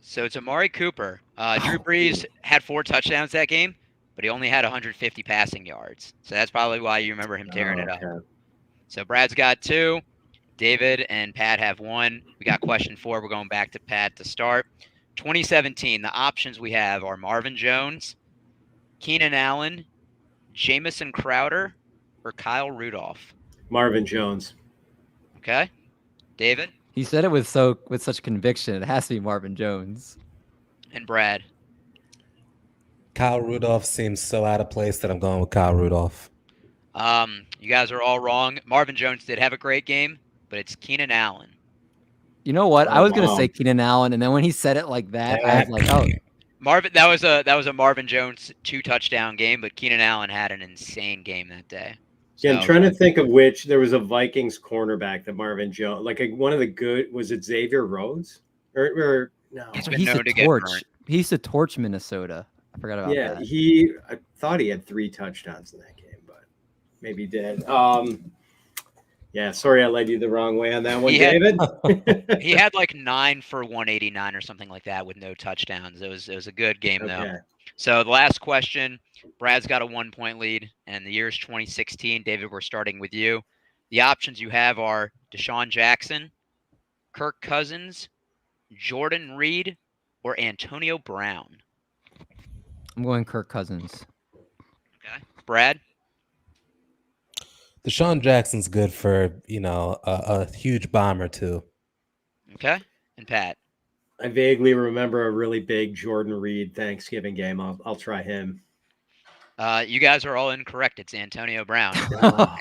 So it's Amari Cooper. Drew Brees had 4 touchdowns that game, but he only had 150 passing yards. So that's probably why you remember him tearing it up. So Brad's got 2. David and Pat have 1. We got question 4. We're going back to Pat to start. 2017, the options we have are Marvin Jones, Keenan Allen, Jamison Crowder, or Kyle Rudolph. Marvin Jones. Okay. David? He said it with such conviction. It has to be Marvin Jones. And Brad? Kyle Rudolph seems so out of place that I'm going with Kyle Rudolph. You guys are all wrong. Marvin Jones did have a great game, but it's Keenan Allen. You know what? I was gonna wow. say Keenan Allen, and then when he said it like that, I was like, oh. Marvin, that was a Marvin Jones 2 touchdown game, but Keenan Allen had an insane game that day. Yeah, I'm So- trying to think of which. There was a Vikings cornerback that Marvin Jones, one of the good. Was it Xavier Rhodes? Or no? He's He been used known to to get torch. burnt. He used to torch Minnesota. I forgot about Yeah, that. I thought he had 3 touchdowns in that game, but maybe he did. Yeah, sorry I led you the wrong way on that one, He had- David. He had like 9 for 189 or something like that with no touchdowns. It was a good game though. Okay. So the last question, Brad's got a 1-point lead, and the year's 2016. David, we're starting with you. The options you have are Deshaun Jackson, Kirk Cousins, Jordan Reed, or Antonio Brown. I'm going Kirk Cousins. Okay, Brad. Deshaun Jackson's good for, a huge bomb or two. Okay, and Pat. I vaguely remember a really big Jordan Reed Thanksgiving game. I'll try him. You guys are all incorrect. It's Antonio Brown.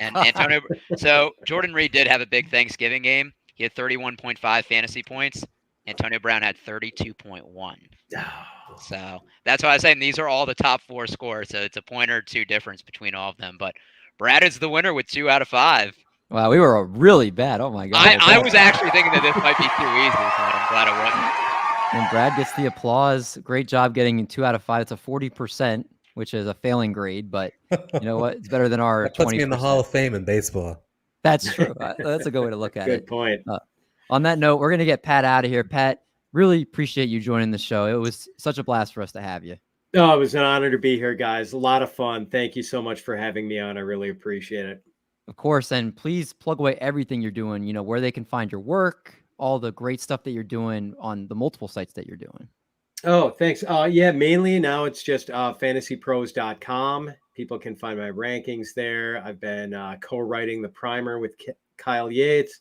And Antonio. So Jordan Reed did have a big Thanksgiving game. He had 31.5 fantasy points. Antonio Brown had 32.1. So that's why I was saying these are all the top 4 scores. So it's a point or 2 difference between all of them. But Brad is the winner with 2 out of 5. Wow, we were really bad. Oh my god. I was actually thinking that this might be too easy, but I'm glad it wasn't. And Brad gets the applause. Great job getting 2 out of 5. It's a 40%, which is a failing grade, but you know what? It's better than our 20%. That puts me in the Hall of Fame in baseball. That's true. That's a good way to look at it. Good point. On that note, we're going to get Pat out of here. Pat, really appreciate you joining the show. It was such a blast for us to have you. Oh, it was an honor to be here, guys. A lot of fun. Thank you so much for having me on. I really appreciate it. Of course, and please plug away everything you're doing, where they can find your work, all the great stuff that you're doing on the multiple sites that you're doing. Oh, thanks. Yeah, mainly now it's just FantasyPros.com. People can find my rankings there. I've been co-writing the primer with Kyle Yates.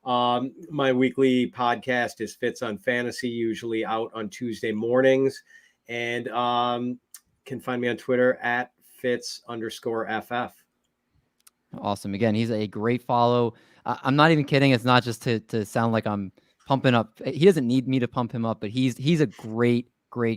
My weekly podcast is Fitz on Fantasy, usually out on Tuesday mornings. And can find me on Twitter at Fitz_FF. Awesome. Again, he's a great follow. I'm not even kidding. It's not just to sound like I'm pumping up. He doesn't need me to pump him up, but he's a great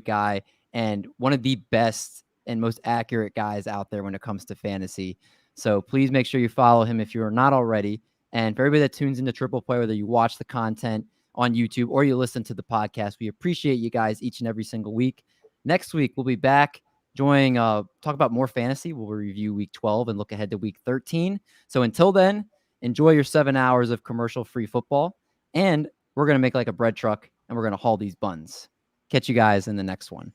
guy and one of the best and most accurate guys out there when it comes to fantasy. So please make sure you follow him if you're not already. And for everybody that tunes into Triple Play, whether you watch the content on YouTube or you listen to the podcast, we appreciate you guys each and every single week. Next week, we'll be back talk about more fantasy. We'll review week 12 and look ahead to week 13. So until then, enjoy your 7 hours of commercial-free football. And we're going to make like a bread truck and we're going to haul these buns. Catch you guys in the next one.